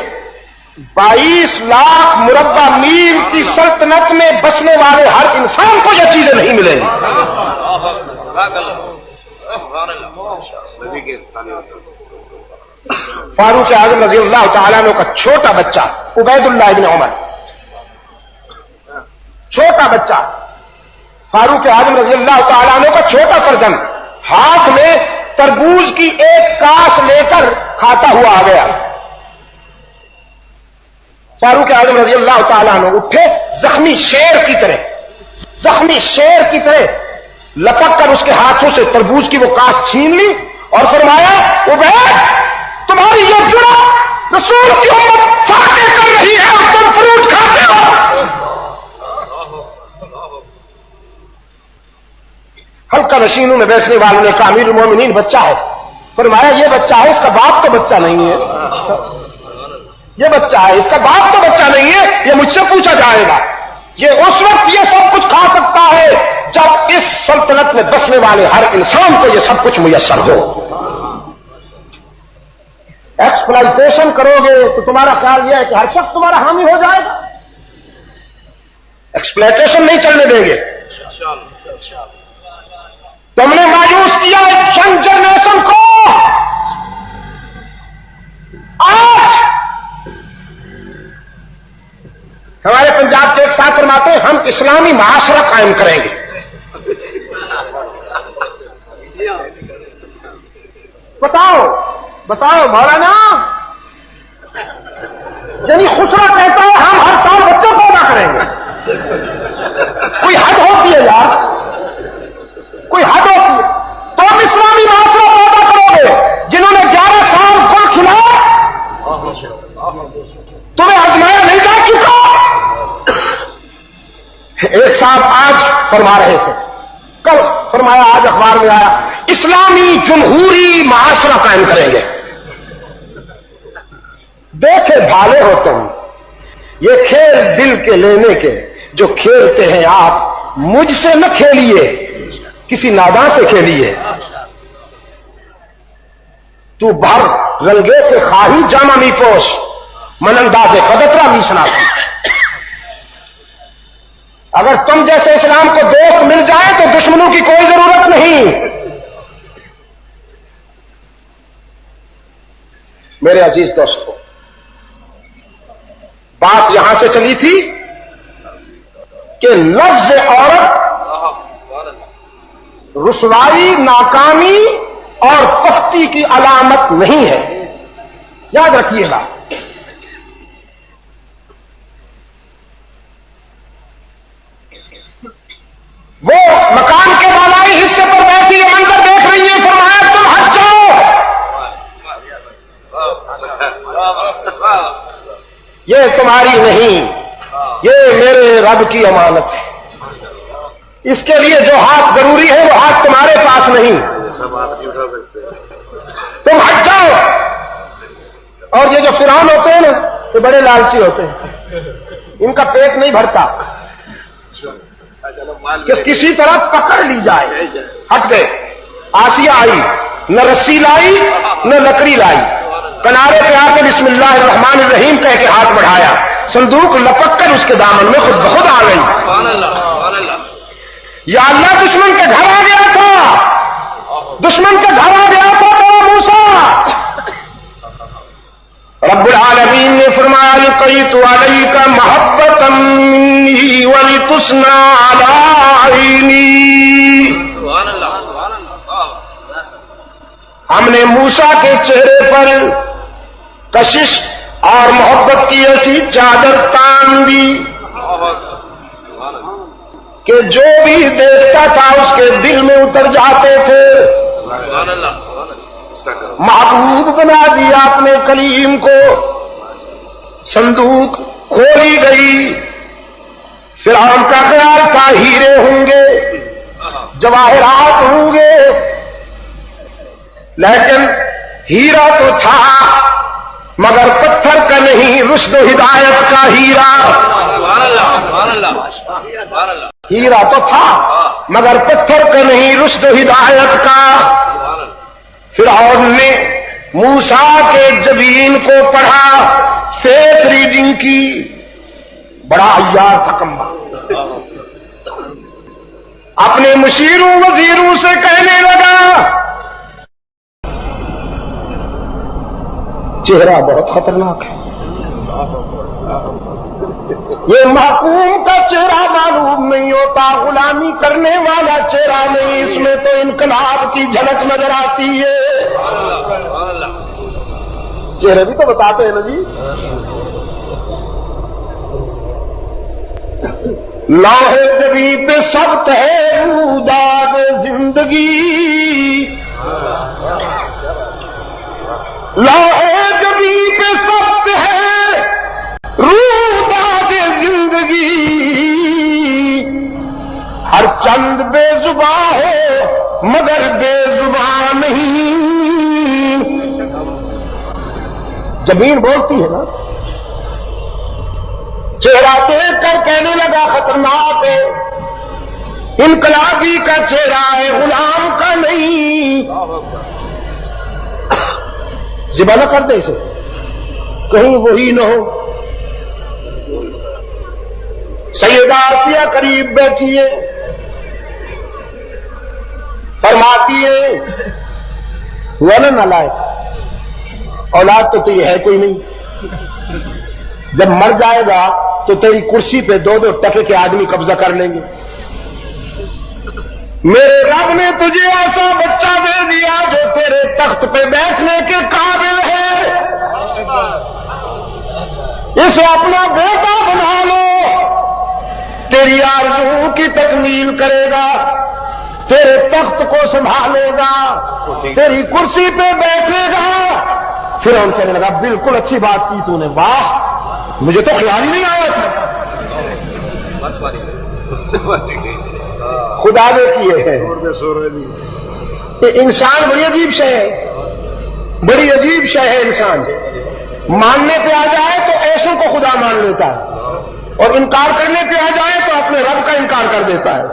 22 لاکھ مربع میل کی سلطنت میں بسنے والے ہر انسان کو یہ چیزیں نہیں ملیں گی. فاروق اعظم رضی اللہ تعالیٰ عنہ کا چھوٹا بچہ عبید اللہ ابن عمر، چھوٹا بچہ فاروق اعظم رضی اللہ تعالیٰ عنہ کا چھوٹا فرزند ہاتھ میں تربوز کی ایک کاس لے کر کھاتا ہوا آ گیا. فاروق اعظم رضی اللہ تعالیٰ عنہ اٹھے، زخمی شیر کی طرح لپک کر اس کے ہاتھوں سے تربوز کی وہ کاس چھین لی اور فرمایا، عبید تمہاری یہ جرأت رسول کی امت فاتح کر رہی ہے اور تم فروٹ کھاتے ہو. ہلکا نشینوں میں بیٹھنے والوں نے کہا، امیر المومنین بچہ ہے. فرمایا یہ بچہ ہے، اس کا باپ تو بچہ نہیں ہے، یہ بچہ ہے، اس کا باپ تو بچہ نہیں ہے، یہ مجھ سے پوچھا جائے گا. یہ اس وقت یہ سب کچھ کھا سکتا ہے جب اس سلطنت میں بسنے والے ہر انسان کو یہ سب کچھ میسر ہو. ایکسپلائٹیشن کرو گے تو تمہارا خیال یہ ہے کہ ہر شخص تمہارا حامی ہو جائے گا. ایکسپلائٹیشن نہیں چلنے دیں گے. تم نے مایوس کیا ینگ جنریشن کو. آج ہمارے پنجاب کے ایک ساتھ فرماتے ہیں، ہم اسلامی معاشرہ قائم کریں گے. بتاؤ مولانا، یعنی خسرا کہتا ہے ہم ہر سال بچے پیدا کریں گے. کوئی حد ہوتی ہے یار، کوئی حد ہوتی ہے. تم اسلامی معاشرہ پیدا کرو گے جنہوں نے 11 سال گل کھلایا، تمہیں آزمایا نہیں جا چکا. ایک صاحب آج فرما رہے تھے، کل فرمایا، آج اخبار میں آیا، اسلامی جمہوری معاشرہ قائم کریں گے. دیکھے بھالے ہو تم، یہ کھیل دل کے لینے کے جو کھیلتے ہیں آپ، مجھ سے نہ کھیلیے، کسی ناداں سے کھیلیے. تو بھر رنگے کے خواہی جامہ می پوش، من انداز قدترا می شناسی. اگر تم جیسے اسلام کو دوست مل جائے تو دشمنوں کی کوئی ضرورت نہیں. میرے عزیز دوستو، بات یہاں سے چلی تھی کہ لفظ عورت رسوائی، ناکامی اور پستی کی علامت نہیں ہے. یاد رکھیے گا. وہ مکان کے بالائی حصے پر بیٹھی یہ منظر دیکھ رہی ہے، فرمایا تم ہٹ جاؤ، یہ تمہاری نہیں، یہ میرے رب کی امانت ہے. اس کے لیے جو ہاتھ ضروری ہے وہ ہاتھ تمہارے پاس نہیں، تم ہٹ جاؤ. اور یہ جو فرعون ہوتے ہیں نا، یہ بڑے لالچی ہوتے ہیں، ان کا پیٹ نہیں بھرتا. کہ کسی طرح پکڑ لی جائے. ہٹ گئے. آسیہ آئی, نہ رسی لائی نہ لکڑی لائی, کنارے پہ آ کے بسم اللہ الرحمن الرحیم کہہ کے ہاتھ بڑھایا, صندوق لپک کر اس کے دامن میں خود بخود آ گئی. یا اللہ, دشمن کے گھر آ گیا تھا, دشمن کے گھر آ گیا تھا موسیٰ. رب العالمین نے فرمایا لقیت علیک محبۃ منی ولتصنع علی عینی. ہم نے موسیٰ کے چہرے پر کشش اور محبت کی ایسی چادر تان دی کہ جو بھی دیکھتا تھا اس کے دل میں اتر جاتے تھے. محبوب بنا دیا اپنے کلیم کو. صندوق کھولی گئی. فرعون کا خیال تھا ہیرے ہوں گے, جواہرات ہوں گے, لیکن ہیرا تو تھا مگر پتھر کا نہیں, رشد و ہدایت کا ہیرا. ہیرا تو تھا مگر پتھر کا نہیں, رشد و ہدایت کا. فرعون نے موسیٰ کے جبین کو پڑھا, فیس ریڈنگ کی. بڑا عیار تھا کمبا. اپنے مشیروں وزیروں سے کہنے لگا چہرہ بہت خطرناک ہے, یہ محکوم کا چہرہ معلوم نہیں ہوتا, غلامی کرنے والا چہرہ نہیں, اس میں تو انقلاب کی جھلک نظر آتی ہے. چہرے بھی تو بتاتے ہیں نا جی. لوہے جبیں پہ سخت ہے روداد زندگی, لوہے جبیں پہ سخت ہے روداد زندگی, ہر چند بے زباں ہو مگر بے زباں نہیں. زمین بولتی ہے نا. چہرہ دیکھ کر کہنے لگا خطرناک ہے, انقلابی کا چہرہ ہے, غلام کا نہیں. ذبح نہ کر دے اسے, کہیں وہی نہ ہو. سیدہ آسیہ قریب بیٹھی ہے, فرماتی ہے ولن نالائق, اولاد تو یہ ہے کوئی نہیں, جب مر جائے گا تو تیری کرسی پہ 2-2 ٹکے کے آدمی قبضہ کر لیں گے. میرے رب نے تجھے ایسا بچہ دے دیا جو تیرے تخت پہ بیٹھنے کے قابل ہے, اسے اپنا بیٹا بنا لو, تیری آرزو کی تکمیل کرے گا, تیرے تخت کو سنبھالے گا, تیری کرسی پہ بیٹھے گا. پھر ان کہنے لگا بالکل اچھی بات کی تو نے, واہ مجھے تو خیال ہی نہیں آیا تھا. خدا نے کیے ہیں. انسان بڑی عجیب شے ہے, بڑی عجیب شے ہے انسان. ماننے پہ آ جائے تو ایسوں کو خدا مان لیتا ہے, اور انکار کرنے پہ آ جائے تو اپنے رب کا انکار کر دیتا ہے.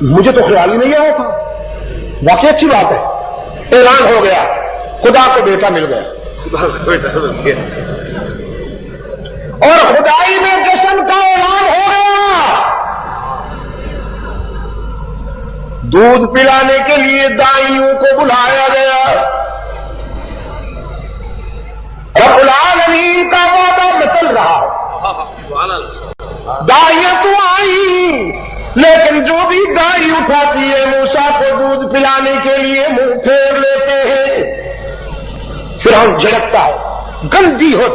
مجھے تو خیال ہی نہیں آیا تھا. واقعی اچھی بات ہے. اعلان ہو گیا, خدا کو بیٹا مل گیا, اور خدائی میں جشن کا اعلان ہو گیا. دودھ پلانے کے لیے دائیوں کو بلایا گیا. رب العالمین کا وعدہ مچل رہا. دائیاں تو آئی, لیکن جو بھی دائی اٹھاتی ہے موسیٰ کو دودھ پلانے کے لیے منہ پھیر لیتے ہیں. پھر ہم جھڑکتا ہے, گندی ہو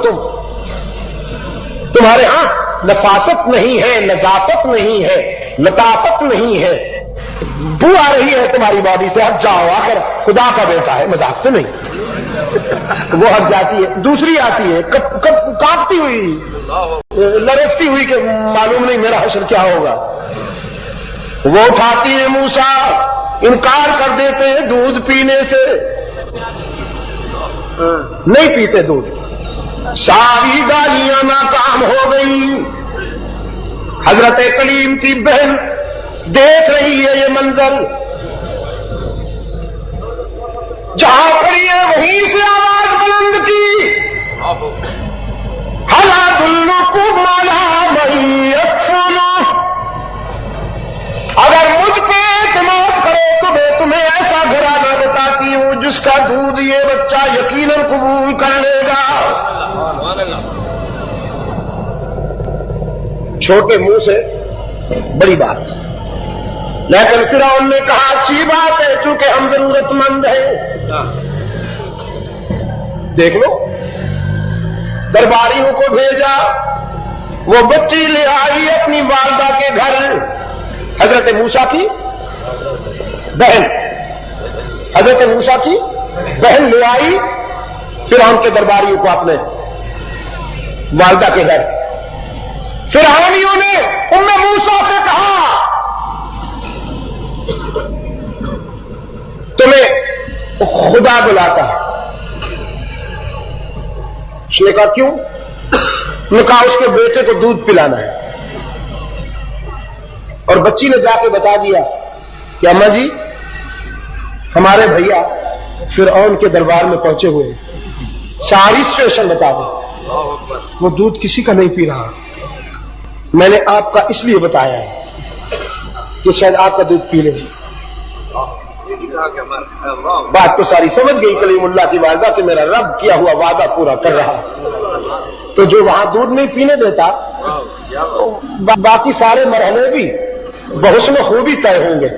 تمہارے ہاں نفاست نہیں ہے, نظافت نہیں ہے, لطافت نہیں ہے, بو آ رہی ہے تمہاری باڈی سے, ہٹ جاؤ, آخر خدا کا بیٹا ہے, مذاق تو نہیں. وہ ہٹ جاتی ہے, دوسری آتی ہے کانپتی ہوئی, لرزتی ہوئی کہ معلوم نہیں میرا حشر کیا ہوگا. وہ اٹھاتی ہے موسیٰ, انکار کر دیتے ہیں دودھ پینے سے, نہیں پیتے دودھ. ساری گالیاں ناکام ہو گئی. حضرت کلیم کی بہن دیکھ رہی ہے یہ منظر، جہاں کھڑی ہے وہیں سے آواز بلند کی، هل أدلكم على من يكفله، اگر مجھ پہ اعتماد کرو تو میں تمہیں ایسا گھرانہ بتاتی ہوں جس کا دودھ یہ بچہ یقیناً قبول کر لے گا۔ چھوٹے منہ سے بڑی بات، لیکن فرعون نے کہا اچھی بات ہے چونکہ ہم ضرورت مند ہیں۔ دیکھ لو، درباریوں کو بھیجا، وہ بچی لے آئی اپنی والدہ کے گھر، حضرت موسیٰ کی بہن، حضرت موسیٰ کی بہن لے آئی فرعون کے درباریوں کو اپنے والدہ کے گھر۔ فرعونیوں نے ام موسیٰ سے کہا تمہیں خدا بلاتا ہے۔ اس نے کہا کیوں؟ نے کہا اس کے بیٹے کو دودھ پلانا ہے۔ اور بچی نے جا کے بتا دیا کہ اماں جی ہمارے بھیا فرعون کے دربار میں پہنچے ہوئے ہیں، ساری سچویشن بتا دیں، وہ دودھ کسی کا نہیں پی رہا، میں نے آپ کا اس لیے بتایا ہے کہ شاید آپ کا دودھ پی لے۔ بات تو ساری سمجھ گئی کلیم اللہ کی والدہ کہ میرا رب کیا ہوا وعدہ پورا کر رہا، تو جو وہاں دودھ نہیں پینے دیتا باقی سارے مرحلے بھی بحسن خوبی طے ہوں گے۔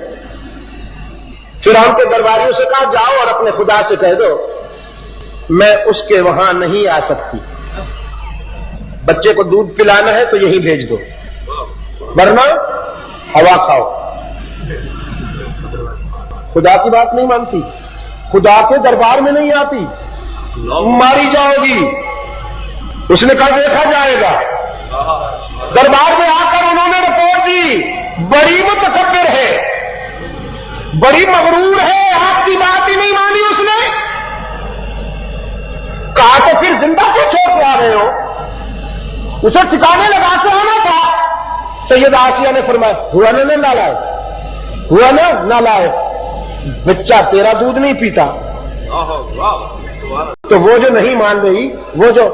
فرعون کے درباریوں سے کہا جاؤ اور اپنے خدا سے کہہ دو میں اس کے وہاں نہیں آ سکتی، بچے کو دودھ پلانا ہے تو یہیں بھیج دو، ورنہ ہوا کھاؤ۔ خدا کی بات نہیں مانتی، خدا کے دربار میں نہیں آتی، ماری جاؤ گی۔ اس نے کہا دیکھا جائے گا۔ دربار میں آ کر انہوں نے رپورٹ دی بڑی متکبر ہے، بڑی مغرور ہے، آپ کی بات ہی نہیں مانی اس نے۔ کہا تو پھر زندہ کیوں چھوڑ کے آ رہے ہو؟ اسے ٹھکانے لگا کے آنا تھا۔ سیدہ آسیہ نے فرمایا ہوا نا نالائق، ہوا نا نالائق، بچہ تیرا دودھ نہیں پیتا۔ تو وہ جو نہیں مان رہی، وہ جو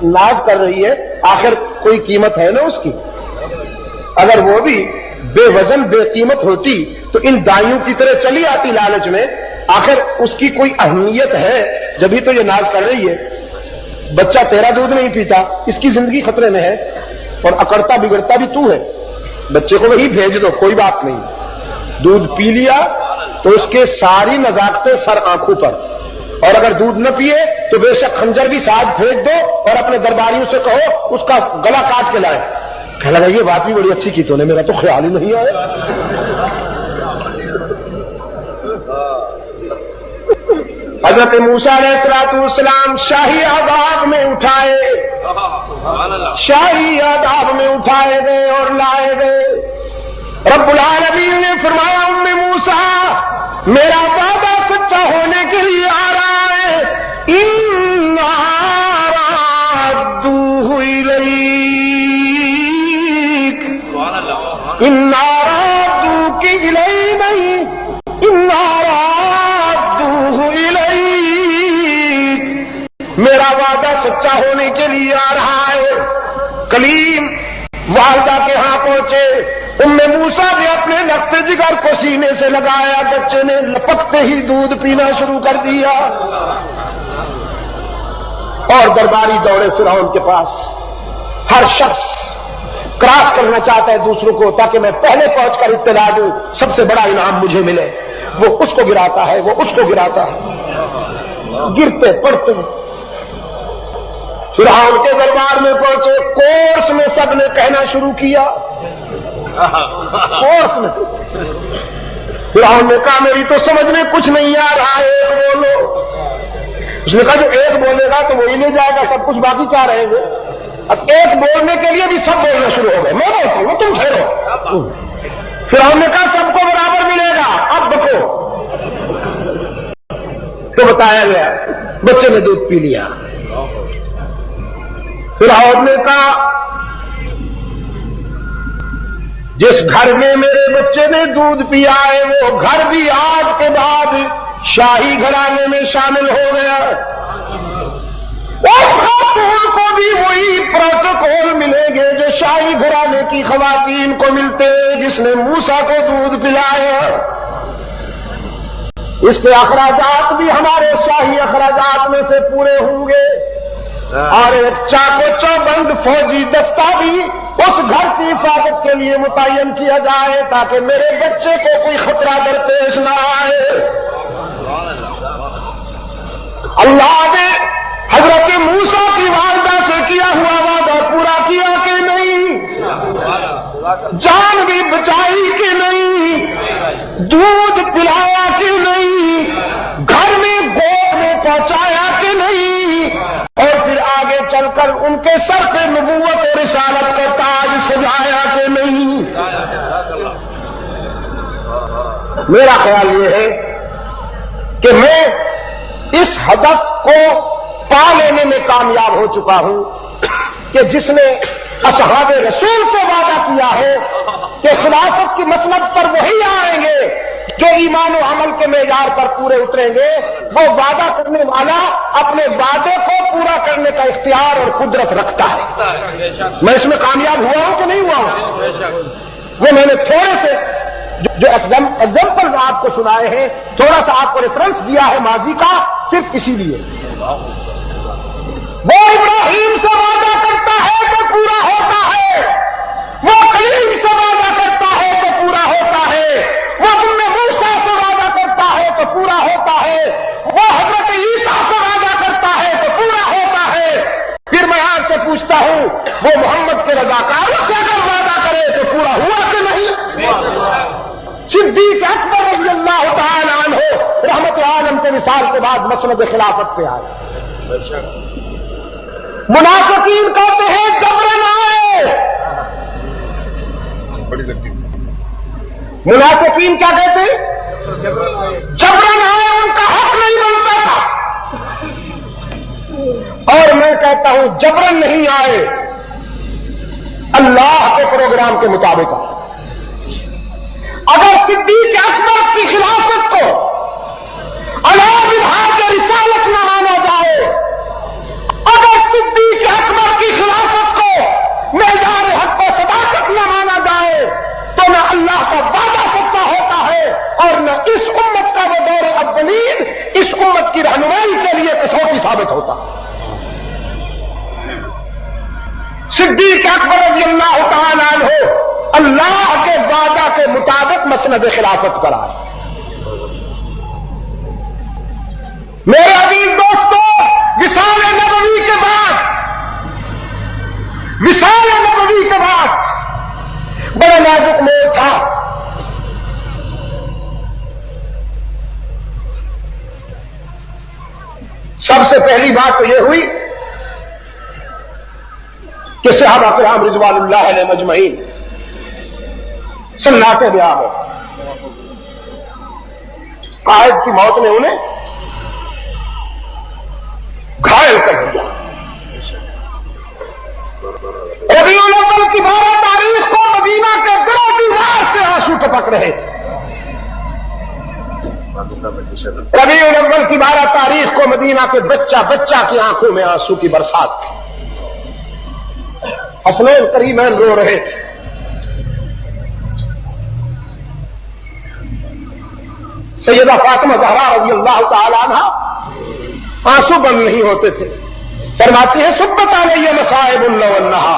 ناز کر رہی ہے، آخر کوئی قیمت ہے نا اس کی؟ اگر وہ بھی بے وزن بے قیمت ہوتی تو ان دائیوں کی طرح چلی آتی لالچ میں، آخر اس کی کوئی اہمیت ہے جبھی تو یہ ناز کر رہی ہے۔ بچہ تیرا دودھ نہیں پیتا، اس کی زندگی خطرے میں ہے، اور اکڑتا بگڑتا بھی تو ہے، بچے کو وہی بھیج دو، کوئی بات نہیں۔ دودھ پی لیا تو اس کے ساری نزاکتیں سر آنکھوں پر، اور اگر دودھ نہ پیے تو بے شک خنجر بھی ساتھ بھیج دو اور اپنے درباریوں سے کہو اس کا گلا کاٹ کے لائے۔ کہنے لگا یہ بات بھی بڑی اچھی کی تو نے، میرا تو خیال ہی نہیں آیا۔ حضرت موسیٰ علیہ السلام شاہی آداب میں اٹھائے، شاہی آداب میں اٹھائے گئے اور لائے گئے۔ رب العالمین نے فرمایا ام موسیٰ میرا وعدہ سچا ہونے کے لیے آ رہا ہے، اِنَّا رَادُّوهُ إِلَيْكَ، اِنَّا رَادُّوكِ إِلَيْنَا نہیں، اِنَّا رَادُّوهُ إِلَيْكَ، میرا وعدہ سچا ہونے کے لیے آ رہا ہے۔ کلیم والدہ کے ہاں پہنچے، ام موسیٰ نے اپنے لخت جگر کو سینے سے لگایا، بچے نے لپکتے ہی دودھ پینا شروع کر دیا، اور درباری دوڑے فرعون کے پاس۔ ہر شخص کراس کرنا چاہتا ہے دوسروں کو تاکہ میں پہلے پہنچ کر اطلاع دوں، سب سے بڑا انعام مجھے ملے۔ وہ اس کو گراتا ہے، وہ اس کو گراتا ہے، گرتے پڑتے۔ فرعون کے دربار میں پہنچے، کورس میں سب نے کہنا شروع کیا، کورس میں۔ فرعون نے کہا میری تو سمجھ میں کچھ نہیں آ رہا ہے، ایک بولو۔ اس نے کہا جو ایک بولے گا تو وہی لے جائے گا، سب کچھ باقی کیا رہیں گے؟ اب ایک بولنے کے لیے بھی سب بولنا شروع ہو گئے، میں بولتا ہوں تم ٹھہرو۔ فرعون نے کہا سب کو برابر ملے گا، اب دیکھو۔ تو بتایا گیا، بچے نے دودھ پی لیا۔ فرعون نے کہا جس گھر میں میرے بچے نے دودھ پیا ہے وہ گھر بھی آج کے بعد شاہی گھرانے میں شامل ہو گیا. اس خاتون کو بھی وہی پروٹوکول ملیں گے جو شاہی گھرانے کی خواتین کو ملتے جس نے موسیٰ کو دودھ پلایا. اس کے اخراجات بھی ہمارے شاہی اخراجات میں سے پورے ہوں گے اور ایک چاقو چوبند فوجی دستہ بھی اس گھر کی حفاظت کے لیے متعین کیا جائے تاکہ میرے بچے کو کوئی خطرہ درپیش نہ آئے. اللہ نے حضرت موسیٰ کی والدہ سے کیا ہوا وعدہ پورا کیا کہ نہیں؟ جان بھی بچائی کہ نہیں؟ دودھ پلایا کہ نہیں؟ گھر میں گود میں پہنچایا کہ نہیں؟ اور پھر آگے چل کر ان کے سر پہ نبوت اور رسالت کا تاج سجایا کہ نہیں؟ میرا خیال یہ ہے کہ میں اس ہدف کو پا لینے میں کامیاب ہو چکا ہوں کہ جس نے اصحاب رسول سے وعدہ کیا ہے کہ خلافت کی مسند پر وہی آئیں گے جو ایمان و عمل کے معیار پر پورے اتریں گے. وہ وعدہ کرنے والا اپنے وعدے کو پورا کرنے کا اختیار اور قدرت رکھتا ہے. میں اس میں کامیاب ہوا ہوں کہ نہیں ہوا ہوں؟ وہ میں نے تھوڑے سے جو ایگزامپل آپ کو سنائے ہیں تھوڑا سا آپ کو ریفرنس دیا ہے ماضی کا صرف اسی لیے. وہ ابراہیم سے وعدہ کرتا ہے تو پورا ہوتا ہے, وہ کلیم سے وعدہ کرتا ہے تو پورا ہوتا ہے, وہ موسیٰ سے وعدہ کرتا ہے تو پورا ہوتا ہے, وہ حضرت عیسیٰ سے وعدہ کرتا ہے تو پورا ہوتا ہے. پھر میں آپ سے پوچھتا ہوں وہ محمد کے رضاکاروں سے اگر وعدہ کرے تو پورا ہوا کہ نہیں؟ صدیق اکبر رضی اللہ تعالی عنہ رحمت عالم کے وصال کے بعد مسند خلافت پہ آئے. منافقین کہتے ہیں جبرن آئے. منافقین کیا کہتے ہیں؟ جبرن آئے, ان کا حق نہیں بنتا تھا. اور میں کہتا ہوں جبرن نہیں آئے, اللہ کے پروگرام کے مطابق آئے. اگر صدیق اکبر کی خلافت کو علی منہاج رسالت نہ مانا جائے, اگر صدیق اکبر کی خلافت کو معیار حق و صداقت نہ مانا جائے تو نہ اللہ کا وعدہ سچا ہوتا ہے اور نہ اس امت کا وہ دور اولین اس امت کی رہنمائی کے لیے کسوٹی ثابت ہوتا. صدیق اکبر رضی اللہ تعالیٰ عنہ اللہ کے وعدہ کے مطابق مسند خلافت پر آئے. میرے عزیز دوستو, وصال نبوی کے بعد بڑا نازک موڑ تھا. سب سے پہلی بات تو یہ ہوئی کہ صحابہ کرام رضوان اللہ علیہ مجمعین سناٹے میں آ گئے. قائد کی موت نے انہیں گھائل کر دیا. ربیع الاول کی 12 تاریخ کو مدینہ کے گرو دیوار سے آنسو ٹپک رہے تھے. ربیع الاول کی 12 تاریخ کو مدینہ کے بچہ کی آنکھوں میں آنسو کی برسات تھی. حسنین کریمین رو رہے تھے. سیدہ فاطمہ زہرا رضی اللہ تعالی عنہ آنسو بند نہیں ہوتے تھے. فرماتی ہے سبت علیہ مصائب اللہ والنہا,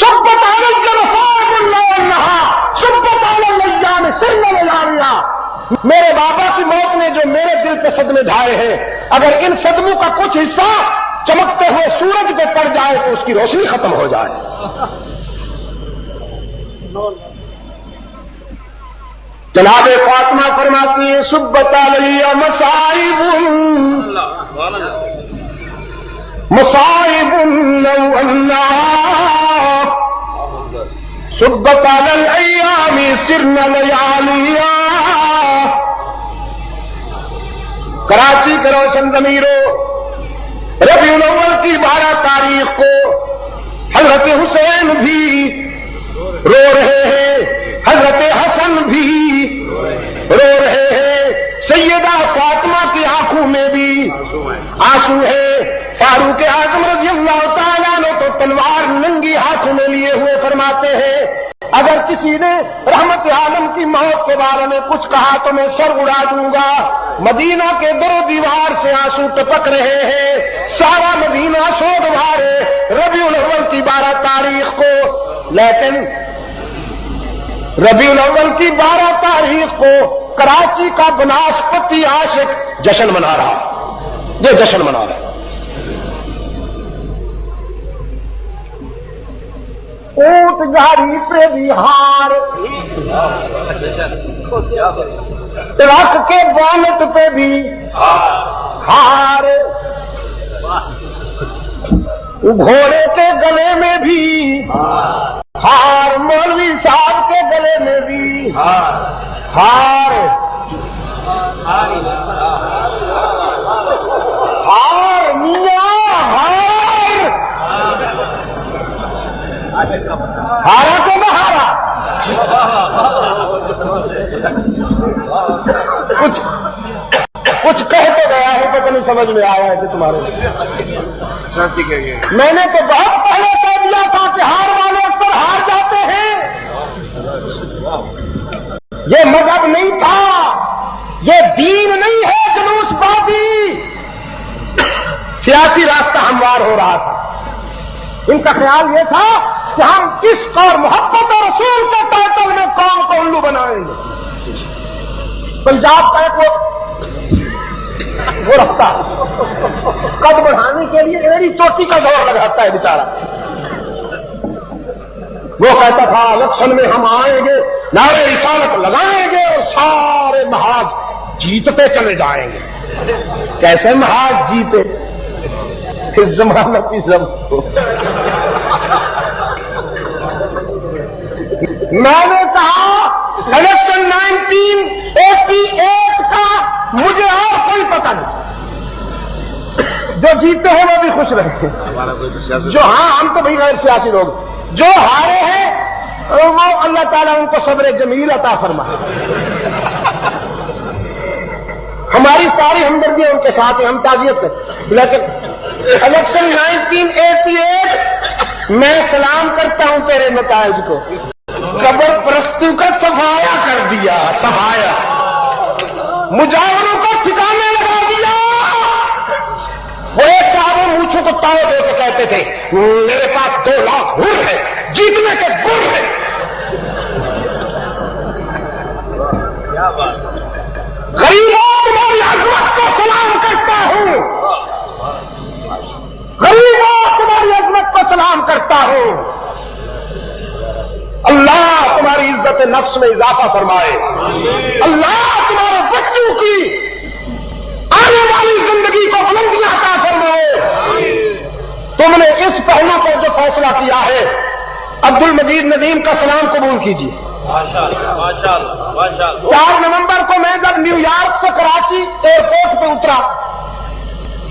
سبت علیہ مصائب اللہ والنہا, سبت علیہ الایام سن الالیا. میرے بابا کی موت نے جو میرے دل کے صدمے ڈھائے ہیں, اگر ان صدموں کا کچھ حصہ چمکتے ہوئے سورج پہ پڑ جائے تو اس کی روشنی ختم ہو جائے. جناب فاطمہ فرماتی ہیں سبت علیہ مصائب لو انہا سبت علی الایام سرن لیالیا. کراچی کے روشن ضمیروں, ربیع الاول کی 12 تاریخ کو حضرت حسین بھی رو رہے ہیں، حضرت حسن بھی رو رہے ہیں، سیدہ فاطمہ کی آنکھوں میں بھی آنسو ہے۔ فاروق اعظم رضی اللہ تعالیٰ عنہ تو تلوار ننگی ہاتھوں میں لیے ہوئے فرماتے ہیں اگر کسی نے رحمت عالم کی موت کے بارے میں کچھ کہا تو میں سر اڑا دوں گا۔ مدینہ کے در و دیوار سے آنسو ٹپک رہے ہیں، سارا مدینہ سوگوار ہے ربیع الاول کی 12 تاریخ کو، لیکن ربیع الاول کی 12 تاریخ کو کراچی کا بناسپتی عاشق جشن منا رہا، یہ جشن منا رہا ہے۔ اونٹ گاڑی پہ بھی ہار، ٹرک کے بانٹ پہ بھی ہار، گھوڑے کے گلے میں بھی ہار، مولوی صاحب کے گلے میں بھی ہار، ہار میاں ہار، ہارا تو نہ ہارا، کچھ کہہ تو گیا ہے پتہ نہیں سمجھ میں آیا ہے کہ تمہارے میں نے تو بہت پہلے کہہ دیا تھا کہ ہار والے اکثر ہار جاتے ہیں، یہ مذہب نہیں تھا، یہ دین نہیں ہے، جلوس بازی، سیاسی راستہ ہموار ہو رہا تھا۔ ان کا خیال یہ تھا کہ ہم عشق اور محبت اور رسول کے ٹائٹل میں قوم کو الو بنائیں گے۔ پنجاب کا ایک وہ رکھتا قد بڑھانے کے لیے ایڑی چوٹی کا دور لگاتا ہے بیچارہ، وہ کہتا تھا الیکشن میں ہم آئیں گے، نعرے رسالت لگائیں گے اور سارے محاذ جیتتے چلے جائیں گے۔ کیسے محاذ جیتے؟ اس زمانہ کی سب میں نے کہا الیکشن 1988 کا مجھے اور کوئی پتہ نہیں، جو جیتے ہیں وہ بھی خوش رہتے ہیں، جو ہم تو بھائی غیر سیاسی لوگ، جو ہارے ہیں وہ اللہ تعالیٰ ان کو صبر جمیل عطا فرمائے۔ ہماری ساری ہمدردیاں ان کے ساتھ ہیں، ہم تعزیت کریں، لیکن الیکشن 1988 میں سلام کرتا ہوں تیرے نتائج کو، قبر پرستوں کا صفایا کر دیا، صفایا، مجاوروں کو ٹھکانے لگا دیا۔ وہ ایک صاحب مونچھوں کو تاؤ دے کے کہتے تھے میرے پاس 2 لاکھ حور ہے، جیتنے کے گر ہے۔ غریبوں تمہاری عظمت کو سلام کرتا ہوں، غریبوں تمہاری عظمت کو سلام کرتا ہوں، اللہ تمہاری عزت نفس میں اضافہ فرمائے، اللہ تمہارے بچوں کی آنے والی زندگی کو بلندیاں عطا فرمائے۔ تم نے اس پہلو پر جو فیصلہ کیا ہے، عبد المجید ندیم کا سلام قبول کیجیے۔ 4 نومبر کو میں جب نیو یارک سے کراچی ایئرپورٹ پہ اترا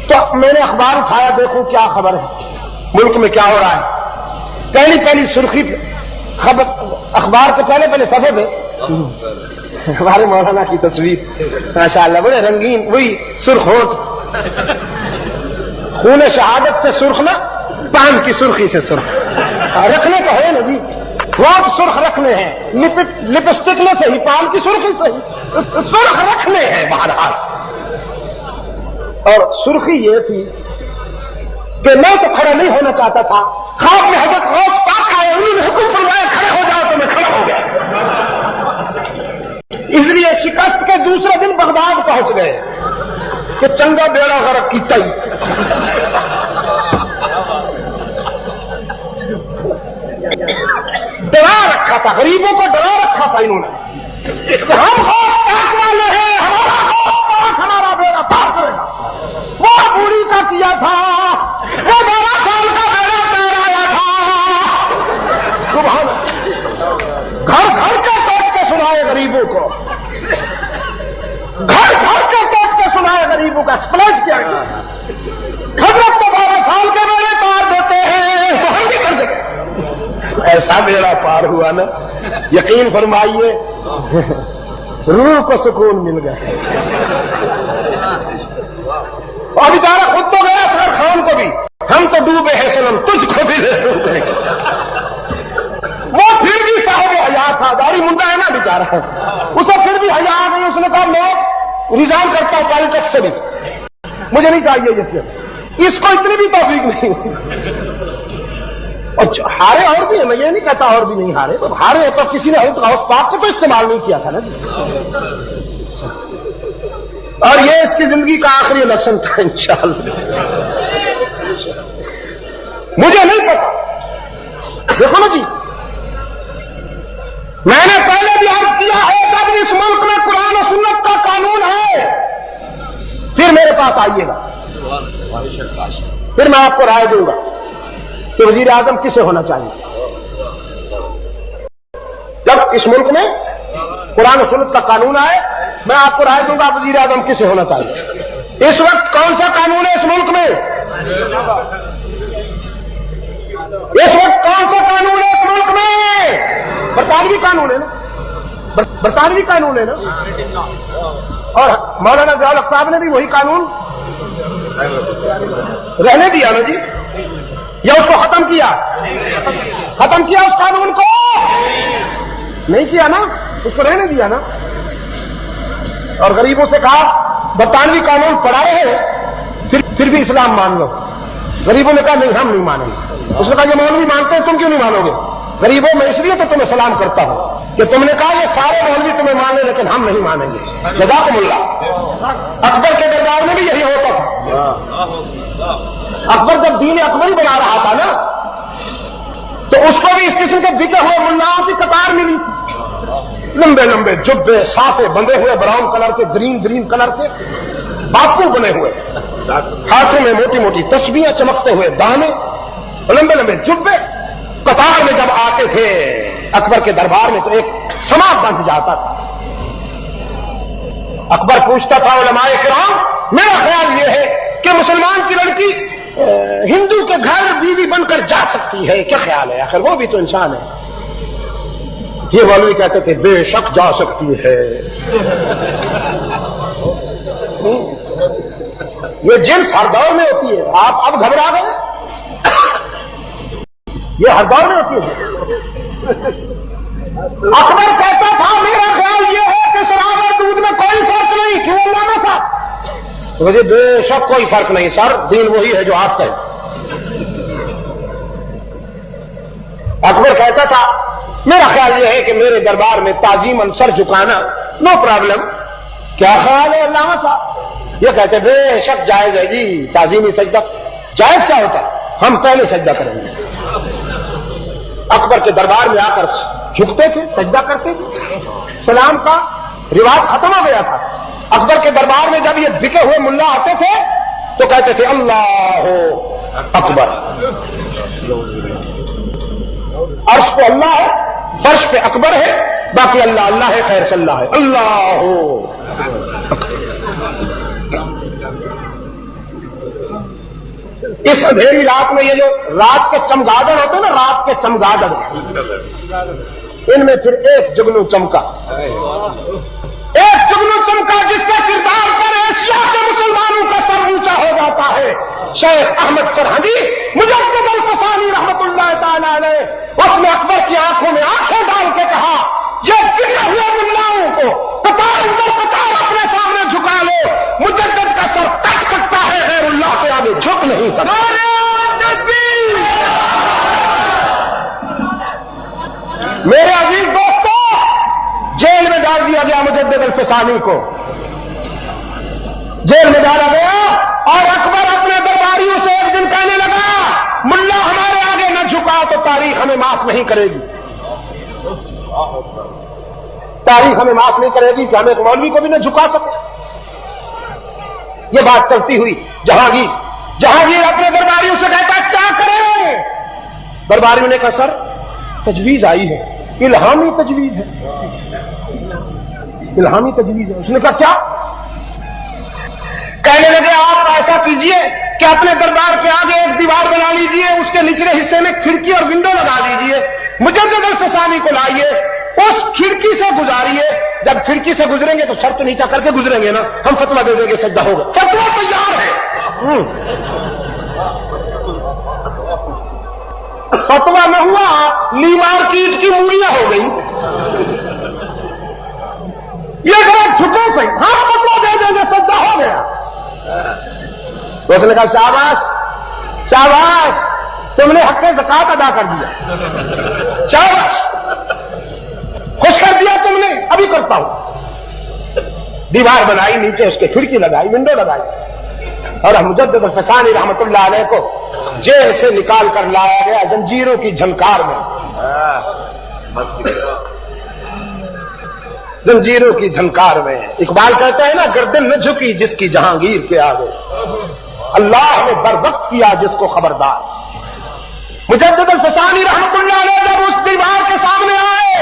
تو میں نے اخبار اٹھایا، دیکھوں کیا خبر ہے، ملک میں کیا ہو رہا ہے۔ پہلی سرخی پہ خبر، اخبار کے پہلے صفحے پہ ہمارے مولانا کی تصویر، ماشاءاللہ بڑے رنگین، وہی سرخ ہونٹ، خون شہادت سے سرخ نہ، پان کی سرخی سے سرخ رکھنے کا ہے نا جی، ہونٹ سرخ رکھنے ہیں، لپسٹک میں صحیح، پان کی سرخی صحیح، سرخ رکھنے ہیں بہرحال۔ اور سرخی یہ تھی کہ میں تو کھڑا نہیں ہونا چاہتا تھا، خواب میں حضرت غوث پاک آئے، انہوں نے حکم فرمایا کھڑے ہو جاؤ، تو میں کھڑا ہو گیا۔ اس لیے شکست کے دوسرے دن بغداد پہنچ گئے کہ چنگا بیڑا غرق کی تئی، ڈرا رکھا تھا، غریبوں کو ڈرا رکھا تھا انہوں نے کہ ہم غوث پاک والے ہیں، ہمارا غوث پاک ہمارا بیڑا پار کرے گا۔ وہ بوڑھی کا کیا تھا، وہ 12 سال کا بیڑا تیر آیا تھا، سبحان اللہ۔ گھر گھر کے ٹوٹ کے سنائے غریبوں کو، گھر گھر کے ٹوٹ کے سنائے غریبوں کا، ایکسپلائٹ کیا گیا۔ حضرت تو 12 سال کے بیڑے تار دیتے ہیں، تو ہم بھی کر سکتے ایسا ایسا بیڑا پار ہوا نا، یقین فرمائیے روح کو سکون مل گیا. اور بیچارہ خود تو گیا اصغر خان کو بھی، ہم تو ڈوبے ہیں صنم تجھ کو بھی ڈوبے. وہ پھر بھی صاحب حیا تھا، داڑھی منڈا ہے نا بیچارہ، اسے پھر بھی حیا آ گئی. اس نے کہا میں ریزائن کرتا ہوں پالیٹکس سے بھی، مجھے نہیں چاہیے یہ سے. اس کو اتنی بھی توفیق نہیں. اور ہارے اور بھی ہیں، میں یہ نہیں کہتا اور بھی نہیں ہارے، تو ہارے تو کسی نے غوث پاک کو تو استعمال نہیں کیا تھا نا جی. اور یہ اس کی زندگی کا آخری الیکشن تھا انشاءاللہ. مجھے نہیں پتا، دیکھو نا جی، میں نے پہلے بھی عرض کیا ہے جب اس ملک میں قرآن و سنت کا قانون ہے پھر میرے پاس آئیے گا، پھر میں آپ کو رائے دوں گا کہ وزیر اعظم کسے ہونا چاہیے. جب اس ملک میں قرآن و سنت کا قانون آئے میں آپ کو رائے دوں گا وزیر اعظم کسے ہونا چاہیے. اس وقت کون سا قانون ہے اس ملک میں؟ اس وقت کون سا قانون ہے اس ملک میں؟ برطانوی قانون ہے نا، برطانوی قانون ہے نا. اور مولانا ضیاء الحق صاحب نے بھی وہی قانون رہنے دیا نا جی، یا اس کو ختم کیا؟ ختم کیا اس قانون کو؟ نہیں کیا نا، اس کو رہنے دیا نا. اور غریبوں سے کہا برطانوی قانون پڑھا رہے پھر بھی اسلام مان لو. غریبوں نے کہا نہیں ہم نہیں مانیں گے. اس نے کہا یہ مولوی مانتے ہیں، تم کیوں نہیں مانو گے؟ غریبوں میں اس لیے تو تمہیں سلام کرتا ہوں کہ تم نے کہا یہ سارے مولوی تمہیں مان لیں لیکن ہم نہیں مانیں گے. جزاکم اللہ. اکبر کے دربار میں بھی یہی ہوتا تھا. اکبر جب دین اکبر بنا رہا تھا نا تو اس کو بھی اس قسم کے بکے ہوئے ملاؤں کی قطار ملی تھی. لمبے لمبے جبے صافے بندے ہوئے براؤن کلر کے، گرین کلر کے باپو بنے ہوئے، ہاتھوں میں موٹی موٹی تسبیحیں، چمکتے ہوئے دانے، لمبے لمبے جبے. قطار میں جب آتے تھے اکبر کے دربار میں تو ایک سماج بن جاتا تھا. اکبر پوچھتا تھا علماء کرام میرا خیال یہ ہے کہ مسلمان کی لڑکی ہندو کے گھر بیوی بن کر جا سکتی ہے، کیا خیال ہے؟ آخر وہ بھی تو انسان ہے. یہ مولوی کہتے تھے بے شک جا سکتی ہے. یہ جنس ہر دور میں ہوتی ہے. آپ اب گھبرا گئے؟ یہ ہر دور میں ہوتی ہے. اکبر کہتا تھا میرا خیال یہ ہے کہ شراب اور دودھ میں کوئی فرق نہیں. کیوں اللہ صاحب؟ مجھے بے شک کوئی فرق نہیں سر، دین وہی ہے جو آپ کا ہے. اکبر کہتا تھا میرا خیال یہ ہے کہ میرے دربار میں تعظیماً سر جھکانا نو پرابلم. کیا خیال ہے علامہ صاحب؟ یہ کہتے بے شک جائز ہے جی، تعظیمی سجدہ. جائز کیا ہوتا ہے؟ ہم پہلے سجدہ کریں گے. اکبر کے دربار میں آ کر جھکتے تھے، سجدہ کرتے تھے. سلام کا رواج ختم ہو گیا تھا. اکبر کے دربار میں جب یہ بکے ہوئے ملا آتے تھے تو کہتے تھے اللہ اکبر. عرش پہ اللہ ہے، فرش پہ اکبر ہے، باقی اللہ اللہ ہے، خیر صلی اللہ ہے. اللہ اس اندھیری رات میں یہ جو رات کے چمگادڑ ہوتے ہیں نا، رات کے چمگادڑ، ان میں پھر ایک جگنو چمکا، ایک جگنو چمکا جس کے کردار پر ایشیا کے مسلمانوں کا سر اونچا ہو جاتا ہے. شیخ احمد سرحدی مجدد الفسانی رحمت اللہ تعالی علیہ، اس نے اکبر کی آنکھوں میں آنکھیں ڈال کے کہا یہ بکے ہوئے ملاؤں کو قطار اندر قطار اپنے سامنے جھکا لو، مجدد کا سر کٹ سکتا ہے، غیر اللہ کے آگے جھک نہیں سکتا. میرے عزیز دوستو، جیل میں ڈال دیا گیا مجدد الفسانی کو، جیل میں ڈالا گیا. اور اکبر اپنے درباریوں سے ایک دن کہنے لگا ملا ہمارے آگے نہ جھکا تو تاریخ ہمیں معاف نہیں کرے گی. تاریخ ہمیں معاف نہیں کرے گی کہ ہم ایک مولوی کو بھی نہ جھکا سکے. یہ بات چلتی ہوئی جہانگیر اپنے درباریوں سے کہتا کیا کریں؟ درباریوں نے کہا سر تجویز آئی ہے، الہامی تجویز ہے، الہامی تجویز ہے. اس نے کہا کیا؟ کہنے لگے آپ ایسا کیجئے کہ اپنے دربار کے آگے ایک دیوار بنا لیجئے، اس کے نچلے حصے میں کھڑکی اور ونڈو لگا دیجئے، مجدد الفسانی کو لائیے، اس کھڑکی سے گزاریے، جب کھڑکی سے گزریں گے تو سر تو نیچا کر کے گزریں گے نا، ہم فتویٰ دے دیں گے سجدہ ہوگا، فتویٰ تیار ہے۔ فتویٰ نہ ہوا، لیمار کیٹ کی مولیاں ہو گئی، یہ ذرا جھکو صحیح، ہم فتویٰ دے دیں گے سجدہ ہو گیا۔ تو اس نے کہا شاباش شاباش، تم نے حق زکات ادا کر دیا، شاباش، خوش کر دیا تم نے، ابھی کرتا ہوں۔ دیوار بنائی، نیچے اس کے کھڑکی لگائی، ونڈو لگائی، اور مجدد الفسانی رحمت اللہ علیہ کو جیل سے نکال کر لایا گیا زنجیروں کی جھنکار میں، زنجیروں کی جھنکار میں۔ اقبال کہتا ہے نا، گردن نہ جھکی جس کی جہانگیر کے آگے، اللہ نے بر وقت کیا جس کو خبردار۔ مجدد الفسانی رحمت اللہ علیہ جب اس دیوار کے سامنے آئے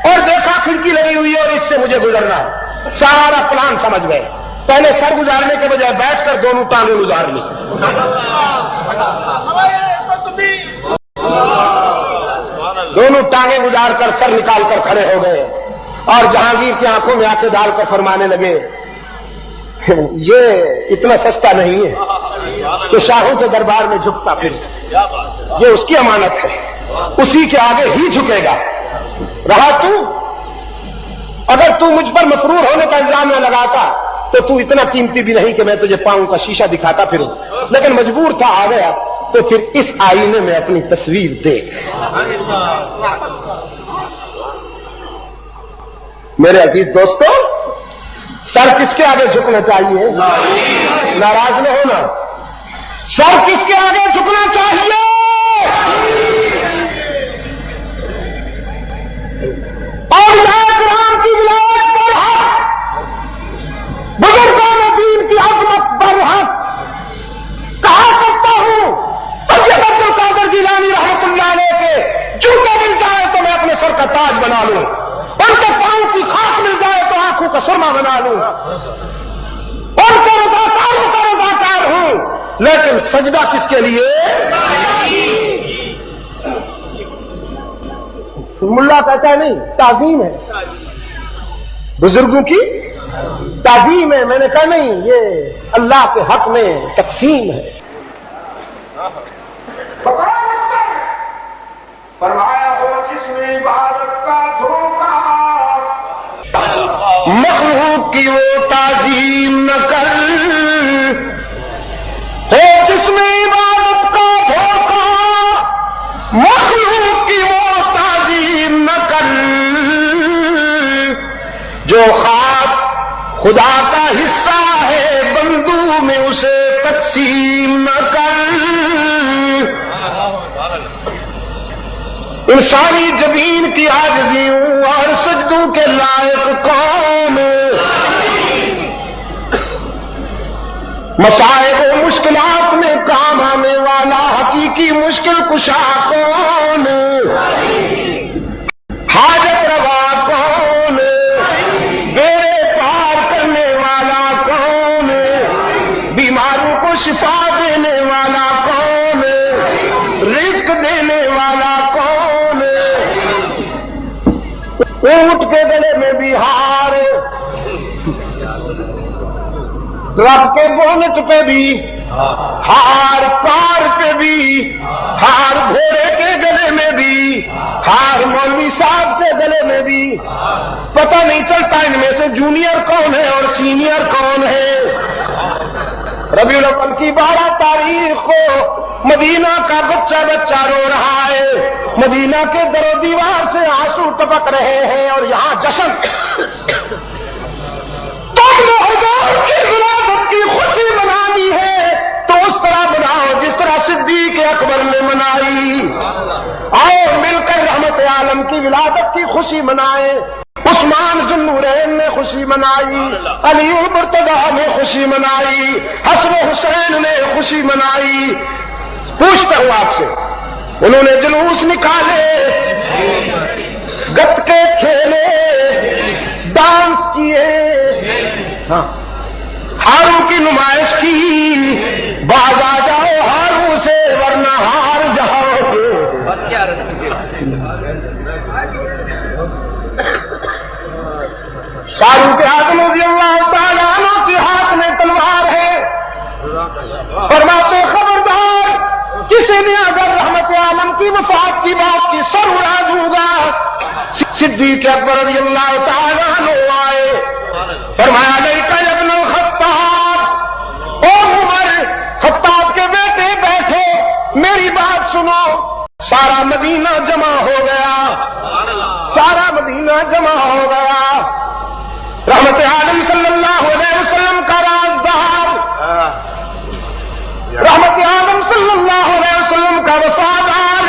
اور دیکھا کھڑکی لگی ہوئی ہے اور اس سے مجھے گزرنا ہے، سارا پلان سمجھ گئے۔ پہلے سر گزارنے کے بجائے بیٹھ کر دونوں ٹانگیں گزار لی، دونوں ٹانگیں گزار کر سر نکال کر کھڑے ہو گئے، اور جہانگیر کی آنکھوں میں آنکھیں ڈال کر فرمانے لگے، یہ اتنا سستا نہیں ہے کہ شاہوں کے دربار میں جھکتا پھر، یہ اس کی امانت ہے، اسی کے آگے ہی جھکے گا۔ رہا اگر تو مجھ پر مسرور ہونے کا الزام نہ لگاتا تو تو اتنا قیمتی بھی نہیں کہ میں تجھے پاؤں کا شیشہ دکھاتا پھروں، لیکن مجبور تھا، آ گیا، تو پھر اس آئینے میں اپنی تصویر دیکھ۔ میرے عزیز دوستو، سر کس کے آگے جھکنا چاہیے؟ ناراض نہ ہونا، سر کس کے آگے جھکنا چاہیے؟ اولیاء کرام کی ولایت پر حق، بزرگان دین کی عظمت پر حق۔ کہا کرتا ہوں سید عبد القادر جیلانی رحمۃ اللہ علیہ کے جوتے مل جائے تو میں اپنے سر کا تاج بنا لوں، ان کے پاؤں کی خاک مل جائے تو آنکھوں کا سرما بنا لوں، ان کے رضاکاروں کا رضاکار ہوں، لیکن سجدہ کس کے لیے؟ ملا کہتا ہے نہیں، تعظیم ہے، بزرگوں کی تعظیم ہے۔ میں نے کہا نہیں، یہ اللہ کے حق میں تقسیم ہے۔ فرمایا ہو جس میں عبادت کا دھوکہ، مخلوق کی وہ تعظیم نہ کر، ہو جس میں عبادت کا دھوکہ، مخلوق کی وہ تعظیم نہ کر، جو خاص خدا کا حصہ ہے بندوں میں اسے تقسیم نہ کر۔ انسانی جبین کی عاجزیوں اور سجدوں کے لائق کون، مصائب و مشکلات میں کام آنے والا حقیقی مشکل کشا کون، حاجت روا کون، بیڑے پار کرنے والا کون، بیماروں کو شفا دینے والا کون، رزق دینے والا کون، اونٹ کے گلے میں بھی ہار، رب کے بونٹ پہ بھی ہار، کار پہ بھی ہار، گھوڑے کے گلے میں بھی ہار، مولوی صاحب کے گلے میں بھی۔ پتہ نہیں چلتا ان میں سے جونیئر کون ہے اور سینئر کون ہے۔ ربیع الاول کی 12 تاریخ کو مدینہ کا بچہ بچہ رو رہا ہے، مدینہ کے در و دیوار سے آنسو ٹپک رہے ہیں، اور یہاں جشن۔ تم نے حضور کی ولادت کی خوشی منانی ہے تو اس طرح مناؤ جس طرح صدیق اکبر نے منائی۔ آؤ مل کر رحمت عالم کی ولادت کی خوشی منائیں۔ عثمان ذو النورین نے خوشی منائی، علی مرتضیٰ نے خوشی منائی، حسن و حسین نے خوشی منائی۔ پوچھتا ہوں آپ سے، انہوں نے جلوس نکالے، گتکے کھیلے، ڈانس کیے، ہاروں کی نمائش کی، باز آ جاؤ ہاروں سے ورنہ ہار جاؤ گے۔ فاروق اعظم رضی اللہ تعالیٰ عنہ کے ہاتھ میں تلوار ہے. فرماتے خبردار کسی نے اگر رحمت عالم کی وفات کی بات کی سر اڑا دوں گا. صدیق اکبر رضی اللہ تعالیٰ عنہ آئے. فرمایا لیکا ابن الخطاب، او عمر خطاب کے بیٹے بیٹھو میری بات سنو. سارا مدینہ جمع ہو گیا، سارا مدینہ جمع ہو گیا. رحمت عالم صلی اللہ علیہ وسلم کا رازدار، رحمت عالم صلی اللہ علیہ وسلم کا وفادار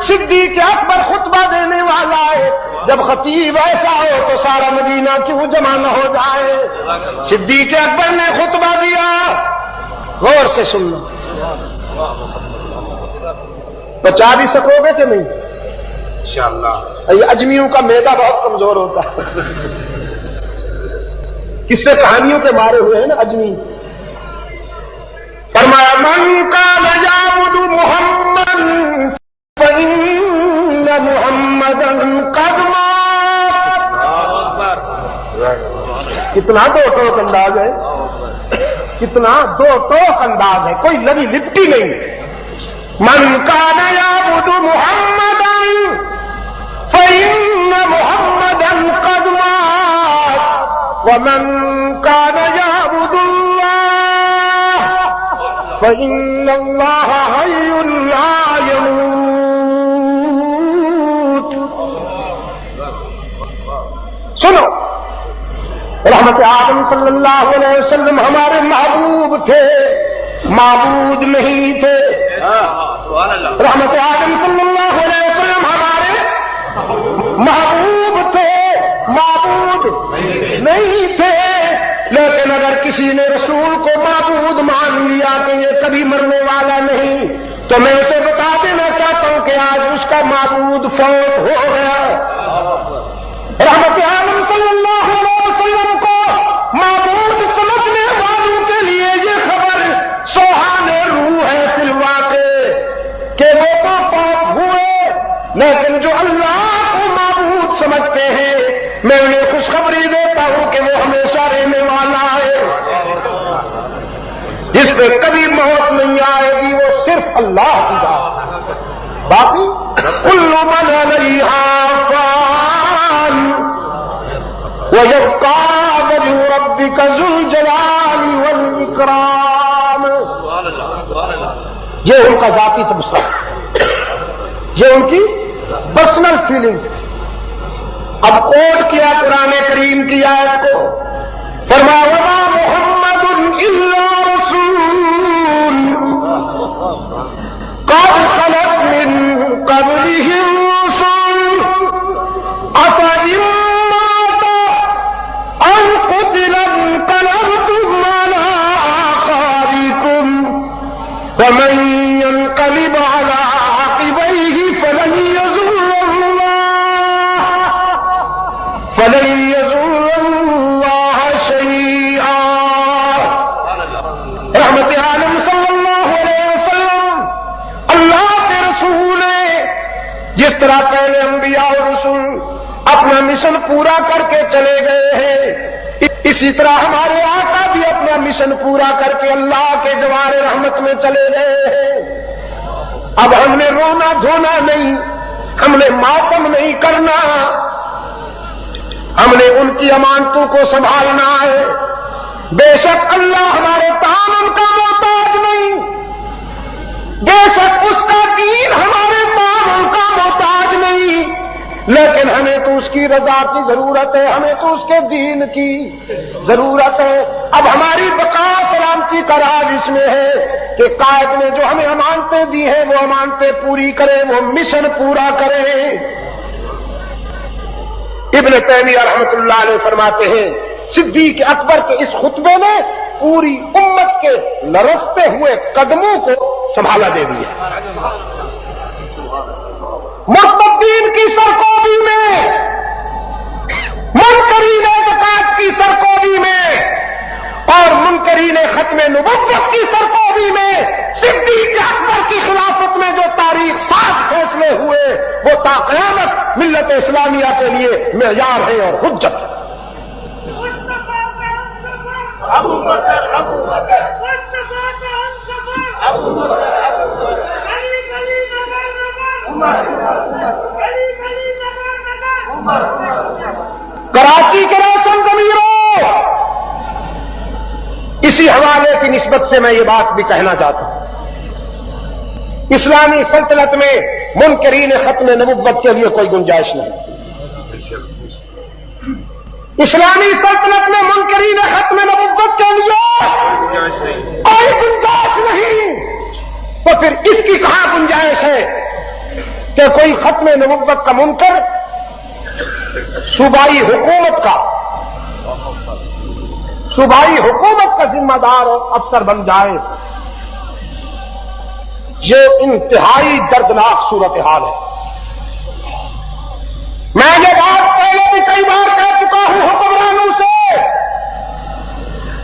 صدیق اکبر خطبہ دینے والا ہے. جب خطیب ایسا ہو تو سارا مدینہ کیوں جمع نہ ہو جائے. صدیق اکبر نے خطبہ دیا، غور سے سننا. بچا بھی سکو گے کہ نہیں؟ انشاءاللہ. یہ اجمیوں کا معدہ بہت کمزور ہوتا ہے، اس سے کہانیوں کے مارے ہوئے ہیں نا اجمی. فرمایا من کان یعبد محمد فإن محمدا قد مات. کتنا دو ٹوک انداز ہے، کتنا دو ٹوک انداز ہے، کوئی لگی لپٹی نہیں. من کان یعبد محمدا فإن محمدا قد مات ومن كان يعبد الله فإن الله حي لا يموت. سنو، رحمت عالم صلی اللہ علیہ وسلم ہمارے محبوب تھے، معبود نہیں تھے. رحمت عالم صلی اللہ علیہ وسلم ہمارے محبوب تھے، معبود نہیں تھے. لیکن اگر کسی نے رسول کو معبود مان لیا کہ یہ کبھی مرنے والا نہیں، تو میں اسے بتا دینا چاہتا ہوں کہ آج اس کا معبود فوت ہو گیا. رحمت عالم صلی اللہ علیہ وسلم کو معبود سمجھنے والوں کے لیے یہ خبر سوہان روح ہے فی الواقع کہ وہ تو فوت ہوئے، لیکن جو اللہ کو معبود سمجھتے ہیں میں انہیں خوشخبری دیتا ہوں کہ وہ ہمیشہ رہنے والا ہے، جس پہ کبھی موت نہیں آئے گی، وہ صرف اللہ کی ذات. باقی کل من علیہا فان ویبقى وجه ربك ذو الجلال والاکرام. یہ ان کا ذاتی تبصرہ، یہ ان کی پرسنل فیلنگز. اب کوٹ کیا قرآن کریم کی آیت کو. فرمایا وما محمد الا رسول قد خلت من قبله الرسل افإن مات او قتل انقلبتم على اعقابكم ومن ينقلب على عقبيه فلن يضر الله شيئا. رحمت عالم صلی اللہ علیہ وسلم اللہ کے رسول ہیں. جس طرح پہلے انبیاء اور رسول اپنا مشن پورا کر کے چلے گئے ہیں، اسی طرح ہمارے آقا بھی اپنا مشن پورا کر کے اللہ کے جوار رحمت میں چلے گئے ہیں. اب ہم نے رونا دھونا نہیں، ہم نے ماتم نہیں کرنا، ہم نے ان کی امانتوں کو سنبھالنا ہے. بے شک اللہ ہمارے تعامل کا محتاج نہیں، بے شک اس کا دین ہمارے تعامل کا محتاج نہیں، لیکن ہمیں تو اس کی رضا کی ضرورت ہے، ہمیں تو اس کے دین کی ضرورت ہے. اب ہماری بقا سلامتی کا راز اس میں ہے کہ قائد نے جو ہمیں امانتیں دی ہیں وہ امانتیں پوری کریں، وہ مشن پورا کریں. ابن تیمیہ رحمۃ اللہ علیہ فرماتے ہیں صدیق اکبر کے اس خطبے نے پوری امت کے لرزتے ہوئے قدموں کو سنبھالا دے دیا. مرتدین کی سرکوبی میں، منکرین زکات کی سرکوبی میں اور منکرین ختم نبوت کی سرکوبی میں صدیق اکبر کی خلافت میں جو تاریخ ساز فیصلے ہوئے وہ تا قیامت ملت اسلامیہ کے لیے معیار ہے اور حجت ہے۔ کراچی کے روشن ضمیروں، اسی حوالے کی نسبت سے میں یہ بات بھی کہنا چاہتا ہوں، اسلامی سلطنت میں منکرین ختم نبوت کے لیے کوئی گنجائش نہیں۔ اسلامی سلطنت میں منکرین ختم نبوت کے لیے کوئی گنجائش نہیں، تو پھر اس کی کہاں گنجائش ہے کہ کوئی ختم نبوت کا منکر صوبائی حکومت کا ذمہ دار اور افسر بن جائے؟ یہ انتہائی دردناک صورتحال ہے۔ میں یہ بات پہلے بھی کئی بار کہہ چکا ہوں حکمرانوں سے،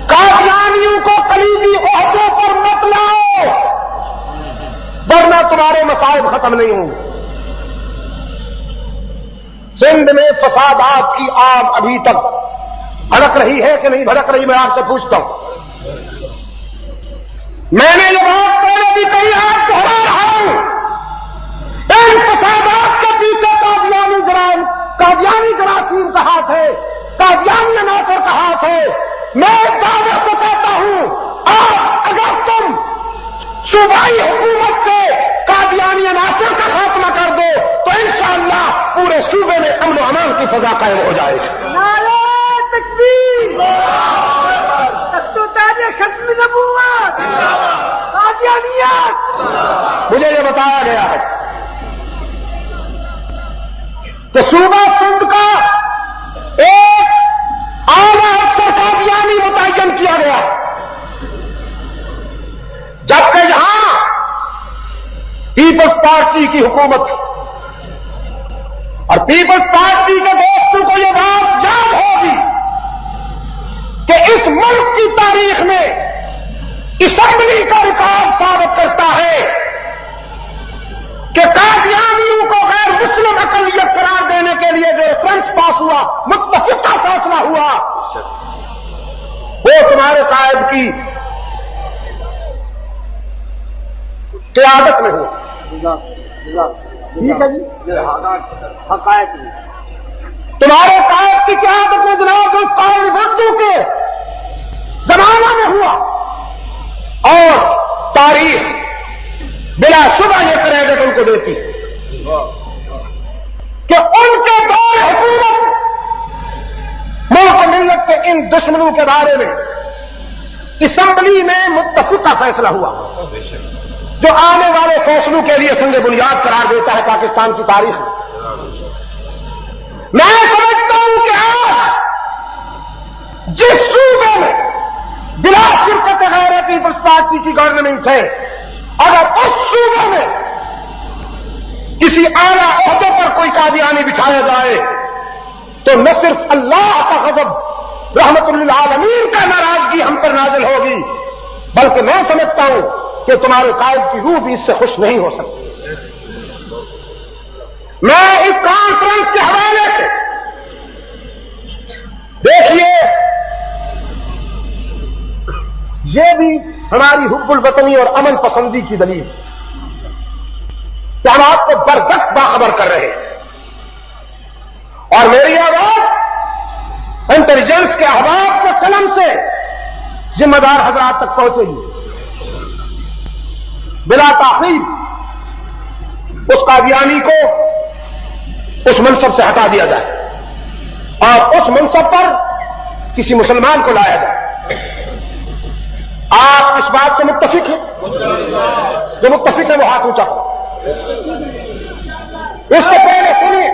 قادیانیوں کو کلیدی عہدوں پر مت لاؤ ورنہ تمہارے مصائب ختم نہیں ہوں گے۔ سندھ میں فسادات کی آگ ابھی تک بھڑک رہی ہے کہ نہیں بھڑک رہی؟ میں آپ سے پوچھتا ہوں۔ میں نے یہ بات پہلے بھی کئی آج دہرا رہا ہوں، ان فسادات کے پیچھے قادیانی جراثیم کا ہاتھ ہے، قادیانی عناصر کا ہاتھ ہے۔ میں دعوے کو کہتا ہوں، آپ اگر تم صوبائی حکومت سے قادیانی عناصر کا خاتمہ کر دو تو انشاءاللہ پورے صوبے میں امن و امان کی فضا قائم ہو جائے گی۔ نعرہ تکبیر، تخت و تاج ختم نبوت، قادیانیت۔ مجھے یہ بتایا گیا ہے کہ صوبہ سندھ کا ایک اعلیٰ افسر قادیانی متعین کیا گیا، جبکہ یہاں پیپلز پارٹی کی حکومت ہے، اور پیپلز پارٹی کے دوستوں کو یہ بات یاد ہوگی کہ اس ملک کی تاریخ میں اسمبلی کا ریکارڈ ثابت کرتا ہے کہ قادیانیوں کو غیر مسلم اقلیت قرار دینے کے لیے جو ریفرنس پاس ہوا، متفقہ فیصلہ ہوا، وہ تمہارے قائد کی قیادت میں ہوا۔ ٹھیک ہے جی، حقائق تمہارے قائد کی قیادت میں جناب ذوالفقار بھٹو کے زمانہ میں ہوا، اور تاریخ بلا شبہ یہ کریڈٹ ان کو دیتی کہ ان کے دور حکومت ملک ملت کے ان دشمنوں کے بارے میں اسمبلی میں متفقہ فیصلہ ہوا، جو آنے والے فیصلوں کے لیے سنگ بنیاد قرار دیتا ہے پاکستان کی تاریخ میں۔ میں سمجھتا ہوں کہ آج جس صوبے میں بلا شرکت غیر پیپلز پارٹی کی گورنمنٹ ہے، اگر اس صوبے میں کسی اعلیٰ عہدے پر کوئی قادیانی بٹھایا جائے تو نہ صرف اللہ کا غضب رحمت للعالمین کا ناراضگی ہم پر نازل ہوگی، بلکہ میں سمجھتا ہوں کہ تمہارے قائد کی روح بھی اس سے خوش نہیں ہو سکتی۔ میں اس کانفرنس کے حوالے سے دیکھیے، یہ بھی ہماری حب الوطنی اور امن پسندی کی دلیل کہ ہم آپ کو بردست باخبر کر رہے ہیں، اور میری آواز انٹیلیجنس کے احباب کے قلم سے ذمہ دار حضرات تک پہنچے گی۔ بلا تاخیر اس قادیانی کو اس منصب سے ہٹا دیا جائے اور اس منصب پر کسی مسلمان کو لایا جائے۔ آپ اس بات سے متفق ہیں؟ جو متفق ہے وہ ہاتھ اونچا کرو۔ اس سے پہلے سنیے،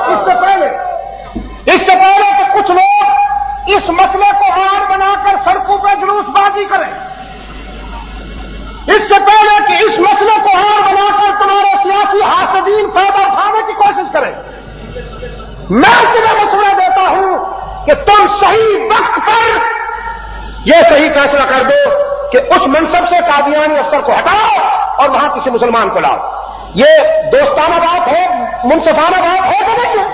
اس سے پہلے کہ کچھ لوگ اس مسئلے کو ہار بنا کر سڑکوں پہ جلوس بازی کریں، اس سے پہلے کہ اس مسئلے کو ہار بنا کر تمہارے سیاسی حاسدین فائدہ اٹھانے کی کوشش کریں، میں تمہیں مشورہ دیتا ہوں کہ تم صحیح وقت پر یہ صحیح فیصلہ کر دو کہ اس منصب سے قادیانی افسر کو ہٹاؤ اور وہاں کسی مسلمان کو لاؤ۔ یہ دوستانہ بات ہے، منصفانہ بات ہے کہ نہیں ہے؟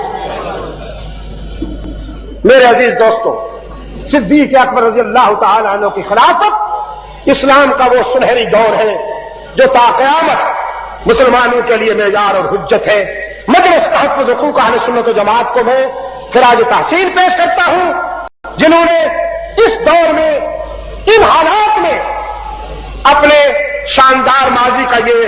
میرے عزیز دوستو، صدیق اکبر رضی اللہ تعالی عنہ کی خلافت اسلام کا وہ سنہری دور ہے جو تا قیامت مسلمانوں کے لیے معیار اور حجت ہے۔ مجلس تحفظ حقوق اہل سنت و جماعت کو میں خراج تحسین پیش کرتا ہوں، جنہوں نے اس دور میں ان حالات میں اپنے شاندار ماضی کا یہ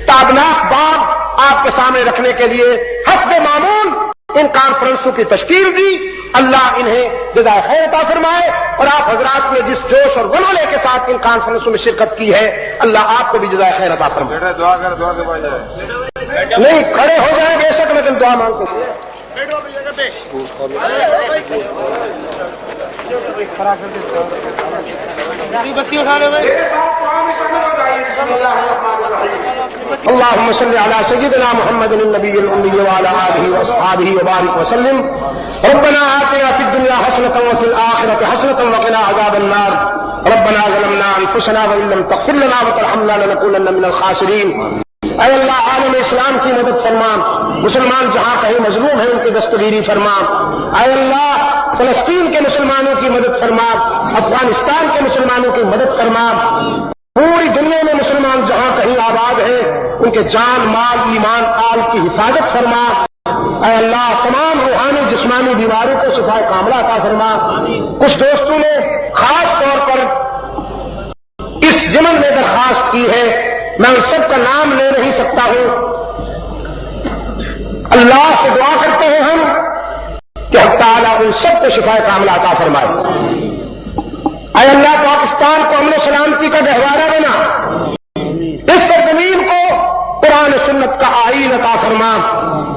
تابناک باب آپ کے سامنے رکھنے کے لیے حسب معمول ان کانفرنسوں کی تشکیل دی۔ اللہ انہیں جزائے خیر عطا فرمائے، اور آپ حضرات نے جس جوش اور ولولے کے ساتھ ان کانفرنسوں میں شرکت کی ہے، اللہ آپ کو بھی جزائے خیر عطا فرمائے۔ دعا کے بعد جائے نہیں کھڑے ہو جائیں بے شک، لیکن دعا مانگتے ہیں۔ اللهم صل على سيدنا محمد النبي الأمي وعلى آله وأصحابه وبارك وسلم۔ ربنا آتنا في الدنيا حسنة وفي الآخرة حسنة وقنا عذاب النار۔ ربنا ظلمنا أنفسنا وإن لم تغفر لنا وترحمنا لنكونن من الخاسرين۔ اے اللہ عالم اسلام کی مدد فرما، مسلمان جہاں کہیں مظلوم ہیں ان کی دستگیری فرما۔ اے اللہ فلسطین کے مسلمانوں کی مدد فرما، افغانستان کے مسلمانوں کی مدد فرما، پوری دنیا میں مسلمان جہاں کہیں آباد ہیں ان کے جان مال ایمان آل کی حفاظت فرما۔ اے اللہ تمام روحانی جسمانی بیماروں کو شفائے کاملہ عطا فرما۔ کچھ دوستوں نے خاص طور پر اس ضمن میں درخواست کی ہے، میں ان سب کا نام لے نہیں سکتا ہوں، اللہ سے دعا کرتے ہیں ہم کہ حق تعالیٰ ان سب کو شفائے کاملہ عطا فرمائے۔ اے اللہ پاکستان کو امن و سلامتی کا گہوارہ بنا، اس سرزمین کو قرآن و سنت کا آئین عطا فرما،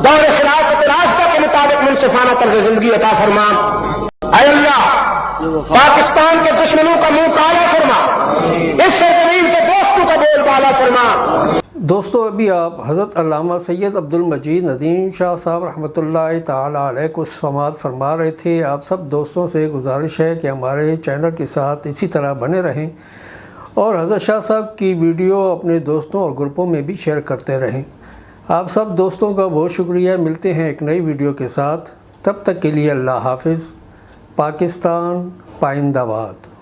دور خلافت راستہ کے مطابق منصفانہ طرز زندگی عطا فرما۔ اے اللہ پاکستان کے دشمنوں کا منہ کالا فرما، اس سرزمین کے دوستوں کا بول بالا فرما۔ دوستو ابھی آپ حضرت علامہ سید عبد المجید ندیم شاہ صاحب رحمۃ اللہ تعالی علیہ کو سماعت فرما رہے تھے۔ آپ سب دوستوں سے گزارش ہے کہ ہمارے چینل کے ساتھ اسی طرح بنے رہیں اور حضرت شاہ صاحب کی ویڈیو اپنے دوستوں اور گروپوں میں بھی شیئر کرتے رہیں۔ آپ سب دوستوں کا بہت شکریہ۔ ملتے ہیں ایک نئی ویڈیو کے ساتھ، تب تک کے لیے اللہ حافظ۔ پاکستان پائندہ باد۔